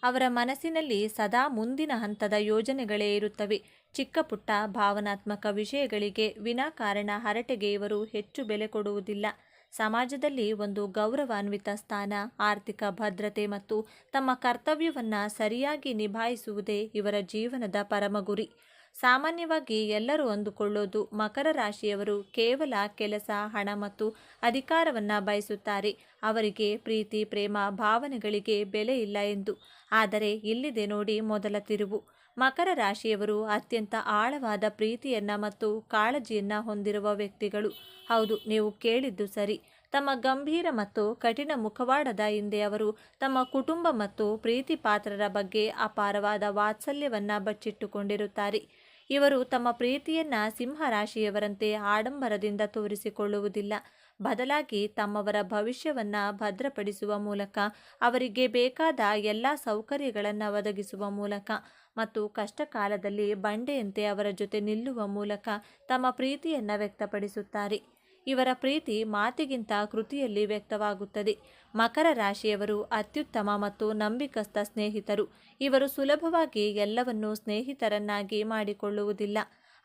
ಅವರ ಮನಸ್ಸಿನಲ್ಲಿ ಸದಾ ಮುಂದಿನ ಹಂತದ ಯೋಜನೆಗಳೇ ಇರುತ್ತವೆ. ಚಿಕ್ಕ ಪುಟ್ಟ ಭಾವನಾತ್ಮಕ ವಿಷಯಗಳಿಗೆ ವಿನಾಕಾರಣ ಹರಟೆಗೆ ಇವರು ಹೆಚ್ಚು ಬೆಲೆ ಕೊಡುವುದಿಲ್ಲ. ಸಮಾಜದಲ್ಲಿ ಒಂದು ಗೌರವಾನ್ವಿತ ಸ್ಥಾನ, ಆರ್ಥಿಕ ಭದ್ರತೆ ಮತ್ತು ತಮ್ಮ ಕರ್ತವ್ಯವನ್ನು ಸರಿಯಾಗಿ ನಿಭಾಯಿಸುವುದೇ ಇವರ ಜೀವನದ ಪರಮ ಗುರಿ. ಸಾಮಾನ್ಯವಾಗಿ ಎಲ್ಲರೂ ಅಂದುಕೊಳ್ಳೋದು ಮಕರ ರಾಶಿಯವರು ಕೇವಲ ಕೆಲಸ, ಹಣ ಮತ್ತು ಅಧಿಕಾರವನ್ನು ಬಯಸುತ್ತಾರೆ. ಅವರಿಗೆ ಪ್ರೀತಿ, ಪ್ರೇಮ, ಭಾವನೆಗಳಿಗೆ ಬೆಲೆ ಇಲ್ಲ ಎಂದು. ಆದರೆ ಇಲ್ಲಿದೆ ನೋಡಿ ಮೊದಲ ತಿರುವು. ಮಕರ ರಾಶಿಯವರು ಅತ್ಯಂತ ಆಳವಾದ ಪ್ರೀತಿಯನ್ನ ಮತ್ತು ಕಾಳಜಿಯನ್ನ ಹೊಂದಿರುವ ವ್ಯಕ್ತಿಗಳು. ಹೌದು, ನೀವು ಕೇಳಿದ್ದು ಸರಿ. ತಮ್ಮ ಗಂಭೀರ ಮತ್ತು ಕಠಿಣ ಮುಖವಾಡದ ಹಿಂದೆ ಅವರು ತಮ್ಮ ಕುಟುಂಬ ಮತ್ತು ಪ್ರೀತಿ ಪಾತ್ರರ ಬಗ್ಗೆ ಅಪಾರವಾದ ವಾತ್ಸಲ್ಯವನ್ನ ಬಚ್ಚಿಟ್ಟುಕೊಂಡಿರುತ್ತಾರೆ. ಇವರು ತಮ್ಮ ಪ್ರೀತಿಯನ್ನ ಸಿಂಹರಾಶಿಯವರಂತೆ ಆಡಂಬರದಿಂದ ತೋರಿಸಿಕೊಳ್ಳುವುದಿಲ್ಲ. ಬದಲಾಗಿ ತಮ್ಮವರ ಭವಿಷ್ಯವನ್ನ ಭದ್ರಪಡಿಸುವ ಮೂಲಕ, ಅವರಿಗೆ ಬೇಕಾದ ಎಲ್ಲ ಸೌಕರ್ಯಗಳನ್ನು ಒದಗಿಸುವ ಮೂಲಕ ಮತ್ತು ಕಷ್ಟ ಕಾಲದಲ್ಲಿ ಬಂಡೆಯಂತೆ ಅವರ ಜೊತೆ ನಿಲ್ಲುವ ಮೂಲಕ ತಮ್ಮ ಪ್ರೀತಿಯನ್ನು ವ್ಯಕ್ತಪಡಿಸುತ್ತಾರೆ. ಇವರ ಪ್ರೀತಿ ಮಾತಿಗಿಂತ ಕೃತಿಯಲ್ಲಿ ವ್ಯಕ್ತವಾಗುತ್ತದೆ. ಮಕರ ರಾಶಿಯವರು ಅತ್ಯುತ್ತಮ ಮತ್ತು ನಂಬಿಕಸ್ಥ ಸ್ನೇಹಿತರು. ಇವರು ಸುಲಭವಾಗಿ ಎಲ್ಲವನ್ನೂ ಸ್ನೇಹಿತರನ್ನಾಗಿ ಮಾಡಿಕೊಳ್ಳುವುದಿಲ್ಲ.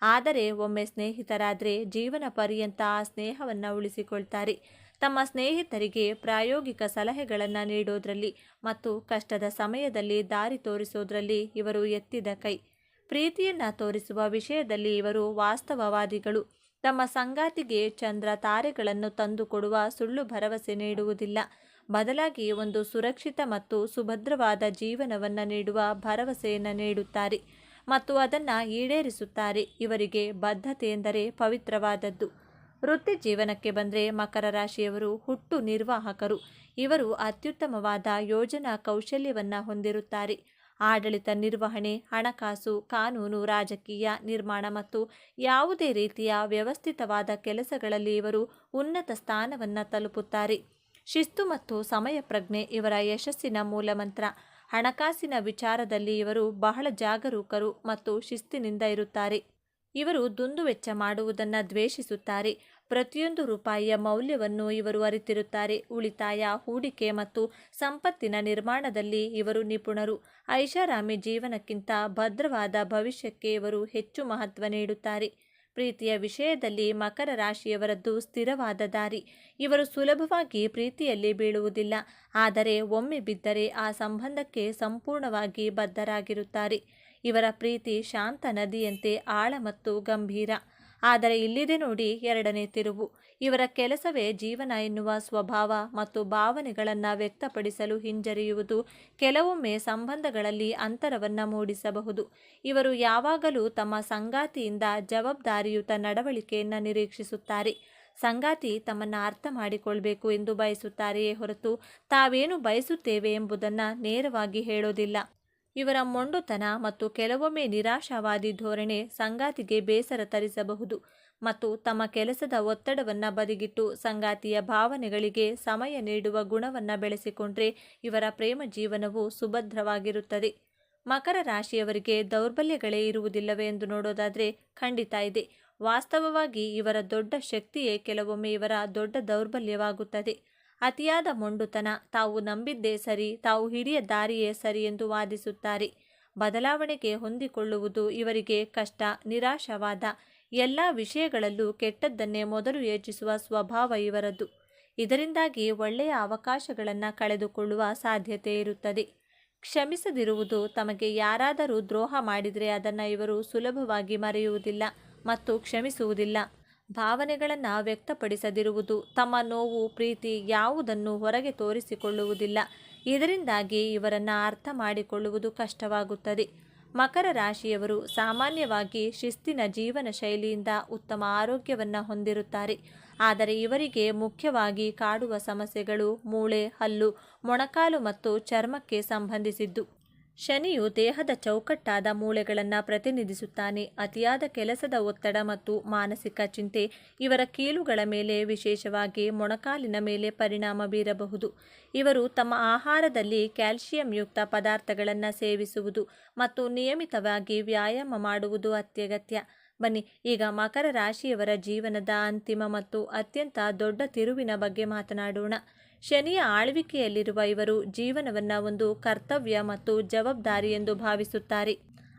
ಆದರೆ ಒಮ್ಮೆ ಸ್ನೇಹಿತರಾದರೆ ಜೀವನ ಪರ್ಯಂತ ಆ ಸ್ನೇಹವನ್ನು ಉಳಿಸಿಕೊಳ್ತಾರೆ. ತಮ್ಮ ಸ್ನೇಹಿತರಿಗೆ ಪ್ರಾಯೋಗಿಕ ಸಲಹೆಗಳನ್ನು ನೀಡೋದ್ರಲ್ಲಿ ಮತ್ತು ಕಷ್ಟದ ಸಮಯದಲ್ಲಿ ದಾರಿ ತೋರಿಸೋದ್ರಲ್ಲಿ ಇವರು ಎತ್ತಿದ ಕೈ. ಪ್ರೀತಿಯನ್ನು ತೋರಿಸುವ ವಿಷಯದಲ್ಲಿ ಇವರು ವಾಸ್ತವವಾದಿಗಳು. ತಮ್ಮ ಸಂಗಾತಿಗೆ ಚಂದ್ರ ತಾರೆಗಳನ್ನು ತಂದುಕೊಡುವ ಸುಳ್ಳು ಭರವಸೆ ನೀಡುವುದಿಲ್ಲ. ಬದಲಾಗಿ ಒಂದು ಸುರಕ್ಷಿತ ಮತ್ತು ಸುಭದ್ರವಾದ ಜೀವನವನ್ನು ನೀಡುವ ಭರವಸೆಯನ್ನು ನೀಡುತ್ತಾರೆ ಮತ್ತು ಅದನ್ನು ಈಡೇರಿಸುತ್ತಾರೆ. ಇವರಿಗೆ ಬದ್ಧತೆ ಎಂದರೆ ಪವಿತ್ರವಾದದ್ದು. ವೃತ್ತಿ ಜೀವನಕ್ಕೆ ಬಂದರೆ ಮಕರ ರಾಶಿಯವರು ಹುಟ್ಟು ನಿರ್ವಾಹಕರು. ಇವರು ಅತ್ಯುತ್ತಮವಾದ ಯೋಜನಾ ಕೌಶಲ್ಯವನ್ನು ಹೊಂದಿರುತ್ತಾರೆ. ಆಡಳಿತ ನಿರ್ವಹಣೆ, ಹಣಕಾಸು, ಕಾನೂನು, ರಾಜಕೀಯ, ನಿರ್ಮಾಣ ಮತ್ತು ಯಾವುದೇ ರೀತಿಯ ವ್ಯವಸ್ಥಿತವಾದ ಕೆಲಸಗಳಲ್ಲಿ ಇವರು ಉನ್ನತ ಸ್ಥಾನವನ್ನು ತಲುಪುತ್ತಾರೆ. ಶಿಸ್ತು ಮತ್ತು ಸಮಯ ಪ್ರಜ್ಞೆ ಇವರ ಯಶಸ್ಸಿನ ಮೂಲಮಂತ್ರ. ಹಣಕಾಸಿನ ವಿಚಾರದಲ್ಲಿ ಇವರು ಬಹಳ ಜಾಗರೂಕರು ಮತ್ತು ಶಿಸ್ತಿನಿಂದ ಇರುತ್ತಾರೆ. ಇವರು ದುಂದುವೆಚ್ಚ ಮಾಡುವುದನ್ನು ದ್ವೇಷಿಸುತ್ತಾರೆ. ಪ್ರತಿಯೊಂದು ರೂಪಾಯಿಯ ಮೌಲ್ಯವನ್ನು ಇವರು ಅರಿತಿರುತ್ತಾರೆ. ಉಳಿತಾಯ, ಹೂಡಿಕೆ ಮತ್ತು ಸಂಪತ್ತಿನ ನಿರ್ಮಾಣದಲ್ಲಿ ಇವರು ನಿಪುಣರು. ಐಷಾರಾಮಿ ಜೀವನಕ್ಕಿಂತ ಭದ್ರವಾದ ಭವಿಷ್ಯಕ್ಕೆ ಇವರು ಹೆಚ್ಚು ಮಹತ್ವ ನೀಡುತ್ತಾರೆ. ಪ್ರೀತಿಯ ವಿಷಯದಲ್ಲಿ ಮಕರ ರಾಶಿಯವರದ್ದು ಸ್ಥಿರವಾದ ದಾರಿ. ಇವರು ಸುಲಭವಾಗಿ ಪ್ರೀತಿಯಲ್ಲಿ ಬೀಳುವುದಿಲ್ಲ. ಆದರೆ ಒಮ್ಮೆ ಬಿದ್ದರೆ ಆ ಸಂಬಂಧಕ್ಕೆ ಸಂಪೂರ್ಣವಾಗಿ ಬದ್ಧರಾಗಿರುತ್ತಾರೆ. ಇವರ ಪ್ರೀತಿ ಶಾಂತ ನದಿಯಂತೆ ಆಳ ಮತ್ತು ಗಂಭೀರ. ಆದರೆ ಇಲ್ಲಿದೆ ನೋಡಿ ಎರಡನೇ ತಿರುವು. ಇವರ ಕೆಲಸವೇ ಜೀವನ ಎನ್ನುವ ಸ್ವಭಾವ ಮತ್ತು ಭಾವನೆಗಳನ್ನು ವ್ಯಕ್ತಪಡಿಸಲು ಹಿಂಜರಿಯುವುದು ಕೆಲವೊಮ್ಮೆ ಸಂಬಂಧಗಳಲ್ಲಿ ಅಂತರವನ್ನು ಮೂಡಿಸಬಹುದು. ಇವರು ಯಾವಾಗಲೂ ತಮ್ಮ ಸಂಗಾತಿಯಿಂದ ಜವಾಬ್ದಾರಿಯುತ ನಡವಳಿಕೆಯನ್ನು ನಿರೀಕ್ಷಿಸುತ್ತಾರೆ. ಸಂಗಾತಿ ತಮ್ಮನ್ನು ಅರ್ಥ ಮಾಡಿಕೊಳ್ಬೇಕು ಎಂದು ಬಯಸುತ್ತಾರೆಯೇ ಹೊರತು ತಾವೇನು ಬಯಸುತ್ತೇವೆ ಎಂಬುದನ್ನು ನೇರವಾಗಿ ಹೇಳೋದಿಲ್ಲ. ಇವರ ಮೊಂಡುತನ ಮತ್ತು ಕೆಲವೊಮ್ಮೆ ನಿರಾಶಾವಾದಿ ಧೋರಣೆ ಸಂಗಾತಿಗೆ ಬೇಸರ ತರಿಸಬಹುದು ಮತ್ತು ತಮ್ಮ ಕೆಲಸದ ಒತ್ತಡವನ್ನು ಬದಿಗಿಟ್ಟು ಸಂಗಾತಿಯ ಭಾವನೆಗಳಿಗೆ ಸಮಯ ನೀಡುವ ಗುಣವನ್ನು ಬೆಳೆಸಿಕೊಂಡ್ರೆ ಇವರ ಪ್ರೇಮ ಜೀವನವು ಸುಭದ್ರವಾಗಿರುತ್ತದೆ. ಮಕರ ರಾಶಿಯವರಿಗೆ ದೌರ್ಬಲ್ಯಗಳೇ ಇರುವುದಿಲ್ಲವೇ ಎಂದು ನೋಡೋದಾದರೆ ಖಂಡಿತ ಇದೆ. ವಾಸ್ತವವಾಗಿ ಇವರ ದೊಡ್ಡ ಶಕ್ತಿಯೇ ಕೆಲವೊಮ್ಮೆ ಇವರ ದೊಡ್ಡ ದೌರ್ಬಲ್ಯವಾಗುತ್ತದೆ. ಅತಿಯಾದ ಮೊಂಡುತನ. ತಾವು ನಂಬಿದ್ದೇ ಸರಿ, ತಾವು ಹಿಡಿಯ ದಾರಿಯೇ ಸರಿ ಎಂದು ವಾದಿಸುತ್ತಾರೆ. ಬದಲಾವಣೆಗೆ ಹೊಂದಿಕೊಳ್ಳುವುದು ಇವರಿಗೆ ಕಷ್ಟ. ನಿರಾಶಾವಾದ. ಎಲ್ಲ ವಿಷಯಗಳಲ್ಲೂ ಕೆಟ್ಟದ್ದನ್ನೇ ಮೊದಲು ಯೋಚಿಸುವ ಸ್ವಭಾವ ಇವರದ್ದು. ಇದರಿಂದಾಗಿ ಒಳ್ಳೆಯ ಅವಕಾಶಗಳನ್ನು ಕಳೆದುಕೊಳ್ಳುವ ಸಾಧ್ಯತೆ ಇರುತ್ತದೆ. ಕ್ಷಮಿಸದಿರುವುದು. ತಮಗೆ ಯಾರಾದರೂ ದ್ರೋಹ ಮಾಡಿದರೆ ಅದನ್ನು ಇವರು ಸುಲಭವಾಗಿ ಮರೆಯುವುದಿಲ್ಲ ಮತ್ತು ಕ್ಷಮಿಸುವುದಿಲ್ಲ. ಭಾವನೆಗಳನ್ನು ವ್ಯಕ್ತಪಡಿಸದಿರುವುದು. ತಮ್ಮ ನೋವು, ಪ್ರೀತಿ ಯಾವುದನ್ನು ಹೊರಗೆ ತೋರಿಸಿಕೊಳ್ಳುವುದಿಲ್ಲ. ಇದರಿಂದಾಗಿ ಇವರನ್ನು ಅರ್ಥ ಮಾಡಿಕೊಳ್ಳುವುದು ಕಷ್ಟವಾಗುತ್ತದೆ. ಮಕರ ರಾಶಿಯವರು ಸಾಮಾನ್ಯವಾಗಿ ಶಿಸ್ತಿನ ಜೀವನ ಶೈಲಿಯಿಂದ ಉತ್ತಮ ಆರೋಗ್ಯವನ್ನು ಹೊಂದಿರುತ್ತಾರೆ. ಆದರೆ ಇವರಿಗೆ ಮುಖ್ಯವಾಗಿ ಕಾಡುವ ಸಮಸ್ಯೆಗಳು ಮೂಳೆ, ಹಲ್ಲು, ಮೊಣಕಾಲು ಮತ್ತು ಚರ್ಮಕ್ಕೆ ಸಂಬಂಧಿಸಿದ್ದು. ಶನಿಯು ದೇಹದ ಚೌಕಟ್ಟಾದ ಮೂಳೆಗಳನ್ನು ಪ್ರತಿನಿಧಿಸುತ್ತಾನೆ. ಅತಿಯಾದ ಕೆಲಸದ ಒತ್ತಡ ಮತ್ತು ಮಾನಸಿಕ ಚಿಂತೆ ಇವರ ಕೀಲುಗಳ ಮೇಲೆ, ವಿಶೇಷವಾಗಿ ಮೊಣಕಾಲಿನ ಮೇಲೆ ಪರಿಣಾಮ ಬೀರಬಹುದು. ಇವರು ತಮ್ಮ ಆಹಾರದಲ್ಲಿ ಕ್ಯಾಲ್ಸಿಯಂಯುಕ್ತ ಪದಾರ್ಥಗಳನ್ನು ಸೇವಿಸುವುದು ಮತ್ತು ನಿಯಮಿತವಾಗಿ ವ್ಯಾಯಾಮ ಮಾಡುವುದು ಅತ್ಯಗತ್ಯ. ಬನ್ನಿ ಈಗ ಮಕರ ರಾಶಿಯವರ ಜೀವನದ ಅಂತಿಮ ಮತ್ತು ಅತ್ಯಂತ ದೊಡ್ಡ ತಿರುವಿನ ಬಗ್ಗೆ ಮಾತನಾಡೋಣ. ಶನಿಯ ಆಳ್ವಿಕೆಯಲ್ಲಿರುವ ಇವರು ಜೀವನವನ್ನು ಒಂದು ಕರ್ತವ್ಯ ಮತ್ತು ಜವಾಬ್ದಾರಿ ಎಂದು ಭಾವಿಸುತ್ತಾರೆ.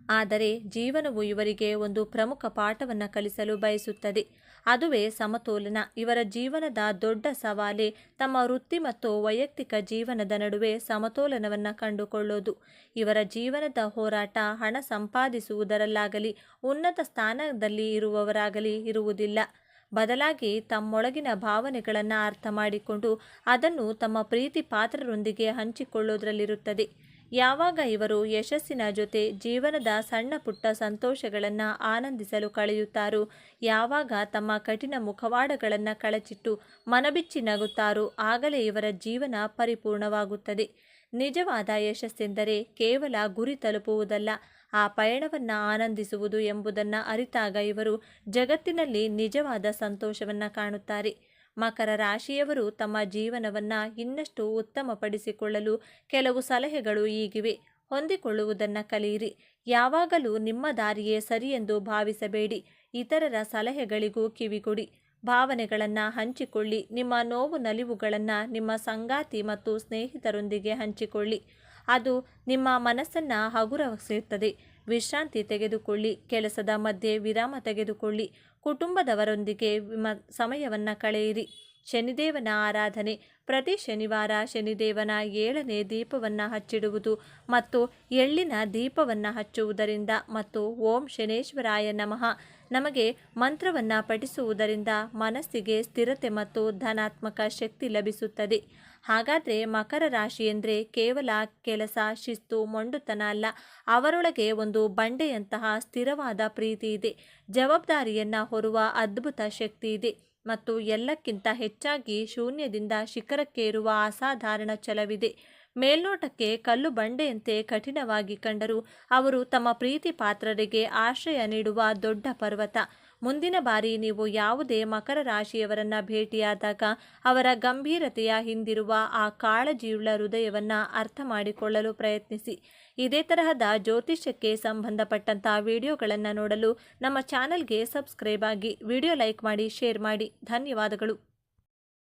ಆದರೆ ಜೀವನವು ಇವರಿಗೆ ಒಂದು ಪ್ರಮುಖ ಪಾಠವನ್ನು ಕಲಿಸಲು ಬಯಸುತ್ತದೆ. ಅದುವೇ ಸಮತೋಲನ. ಇವರ ಜೀವನದ ದೊಡ್ಡ ಸವಾಲೇ ತಮ್ಮ ವೃತ್ತಿ ಮತ್ತು ವೈಯಕ್ತಿಕ ಜೀವನದ ನಡುವೆ ಸಮತೋಲನವನ್ನು ಕಂಡುಕೊಳ್ಳೋದು. ಇವರ ಜೀವನದ ಹೋರಾಟ ಹಣ ಸಂಪಾದಿಸುವುದರಲ್ಲಾಗಲಿ ಉನ್ನತ ಸ್ಥಾನದಲ್ಲಿ ಇರುವವರಾಗಲಿ ಇರುವುದಿಲ್ಲ. ಬದಲಾಗಿ ತಮ್ಮೊಳಗಿನ ಭಾವನೆಗಳನ್ನು ಅರ್ಥ ಮಾಡಿಕೊಂಡು ಅದನ್ನು ತಮ್ಮ ಪ್ರೀತಿ ಪಾತ್ರರೊಂದಿಗೆ ಹಂಚಿಕೊಳ್ಳೋದ್ರಲ್ಲಿರುತ್ತದೆ. ಯಾವಾಗ ಇವರು ಯಶಸ್ಸಿನ ಜೊತೆ ಜೀವನದ ಸಣ್ಣ ಪುಟ್ಟ ಸಂತೋಷಗಳನ್ನು ಆನಂದಿಸಲು ಕಳೆಯುತ್ತಾರೋ, ಯಾವಾಗ ತಮ್ಮ ಕಠಿಣ ಮುಖವಾಡಗಳನ್ನು ಕಳಚಿಟ್ಟು ಮನಬಿಚ್ಚಿ ನಗುತ್ತಾರೋ, ಆಗಲೇ ಇವರ ಜೀವನ ಪರಿಪೂರ್ಣವಾಗುತ್ತದೆ. ನಿಜವಾದ ಯಶಸ್ಸೆಂದರೆ ಕೇವಲ ಗುರಿ ತಲುಪುವುದಲ್ಲ, ಆ ಪಯಣವನ್ನು ಆನಂದಿಸುವುದು ಎಂಬುದನ್ನು ಅರಿತಾಗ ಇವರು ಜಗತ್ತಿನಲ್ಲಿ ನಿಜವಾದ ಸಂತೋಷವನ್ನು ಕಾಣುತ್ತಾರೆ. ಮಕರ ರಾಶಿಯವರು ತಮ್ಮ ಜೀವನವನ್ನು ಇನ್ನಷ್ಟು ಉತ್ತಮಪಡಿಸಿಕೊಳ್ಳಲು ಕೆಲವು ಸಲಹೆಗಳು ಹೀಗಿವೆ. ಹೊಂದಿಕೊಳ್ಳುವುದನ್ನು ಕಲಿಯಿರಿ. ಯಾವಾಗಲೂ ನಿಮ್ಮ ದಾರಿಯೇ ಸರಿಯೆಂದು ಭಾವಿಸಬೇಡಿ. ಇತರರ ಸಲಹೆಗಳಿಗೂ ಕಿವಿಗೊಡಿ. ಭಾವನೆಗಳನ್ನು ಹಂಚಿಕೊಳ್ಳಿ. ನಿಮ್ಮ ನೋವು ನಲಿವುಗಳನ್ನು ನಿಮ್ಮ ಸಂಗಾತಿ ಮತ್ತು ಸ್ನೇಹಿತರೊಂದಿಗೆ ಹಂಚಿಕೊಳ್ಳಿ. ಅದು ನಿಮ್ಮ ಮನಸ್ಸನ್ನು ಹಗುರಗೊಳಿಸುತ್ತದೆ. ವಿಶ್ರಾಂತಿ ತೆಗೆದುಕೊಳ್ಳಿ. ಕೆಲಸದ ಮಧ್ಯೆ ವಿರಾಮ ತೆಗೆದುಕೊಳ್ಳಿ. ಕುಟುಂಬದವರೊಂದಿಗೆ ಸಮಯವನ್ನು ಕಳೆಯಿರಿ. ಶನಿದೇವನ ಆರಾಧನೆ. ಪ್ರತಿ ಶನಿವಾರ ಶನಿದೇವನ 7ನೇ ದೀಪವನ್ನು ಹಚ್ಚಿಡುವುದು ಮತ್ತು ಎಳ್ಳಿನ ದೀಪವನ್ನು ಹಚ್ಚುವುದರಿಂದ ಮತ್ತು ಓಂ ಶನೇಶ್ವರಾಯ ನಮಃ ನಮಗೆ ಮಂತ್ರವನ್ನು ಪಠಿಸುವುದರಿಂದ ಮನಸ್ಸಿಗೆ ಸ್ಥಿರತೆ ಮತ್ತು ಧನಾತ್ಮಕ ಶಕ್ತಿ ಲಭಿಸುತ್ತದೆ. ಹಾಗಾದರೆ ಮಕರ ರಾಶಿ ಎಂದರೆ ಕೇವಲ ಕೆಲಸ, ಶಿಸ್ತು, ಮೊಂಡುತನ ಅಲ್ಲ. ಅವರೊಳಗೆ ಒಂದು ಬಂಡೆಯಂತಹ ಸ್ಥಿರವಾದ ಪ್ರೀತಿ ಇದೆ. ಜವಾಬ್ದಾರಿಯನ್ನು ಹೊರುವ ಅದ್ಭುತ ಶಕ್ತಿ ಇದೆ ಮತ್ತು ಎಲ್ಲಕ್ಕಿಂತ ಹೆಚ್ಚಾಗಿ ಶೂನ್ಯದಿಂದ ಶಿಖರಕ್ಕೇರುವ ಅಸಾಧಾರಣ ಛಲವಿದೆ. ಮೇಲ್ನೋಟಕ್ಕೆ ಕಲ್ಲು ಬಂಡೆಯಂತೆ ಕಠಿಣವಾಗಿ ಕಂಡರೂ ಅವರು ತಮ್ಮ ಪ್ರೀತಿ ಪಾತ್ರರಿಗೆ ಆಶ್ರಯ ನೀಡುವ ದೊಡ್ಡ ಪರ್ವತ. ಮುಂದಿನ ಬಾರಿ ನೀವು ಯಾವುದೇ ಮಕರ ರಾಶಿಯವರನ್ನು ಭೇಟಿಯಾದಾಗ ಅವರ ಗಂಭೀರತೆಯ ಹಿಂದಿರುವ ಆ ಕಾಳಜಿಯುಳ್ಳ ಹೃದಯವನ್ನು ಅರ್ಥ ಮಾಡಿಕೊಳ್ಳಲು ಪ್ರಯತ್ನಿಸಿ. ಇದೇ ತರಹದ ಜ್ಯೋತಿಷ್ಯಕ್ಕೆ ಸಂಬಂಧಪಟ್ಟಂಥ ವಿಡಿಯೋಗಳನ್ನು ನೋಡಲು ನಮ್ಮ ಚಾನಲ್ಗೆ ಸಬ್ಸ್ಕ್ರೈಬ್ ಆಗಿ, ವಿಡಿಯೋ ಲೈಕ್ ಮಾಡಿ, ಶೇರ್ ಮಾಡಿ. ಧನ್ಯವಾದಗಳು.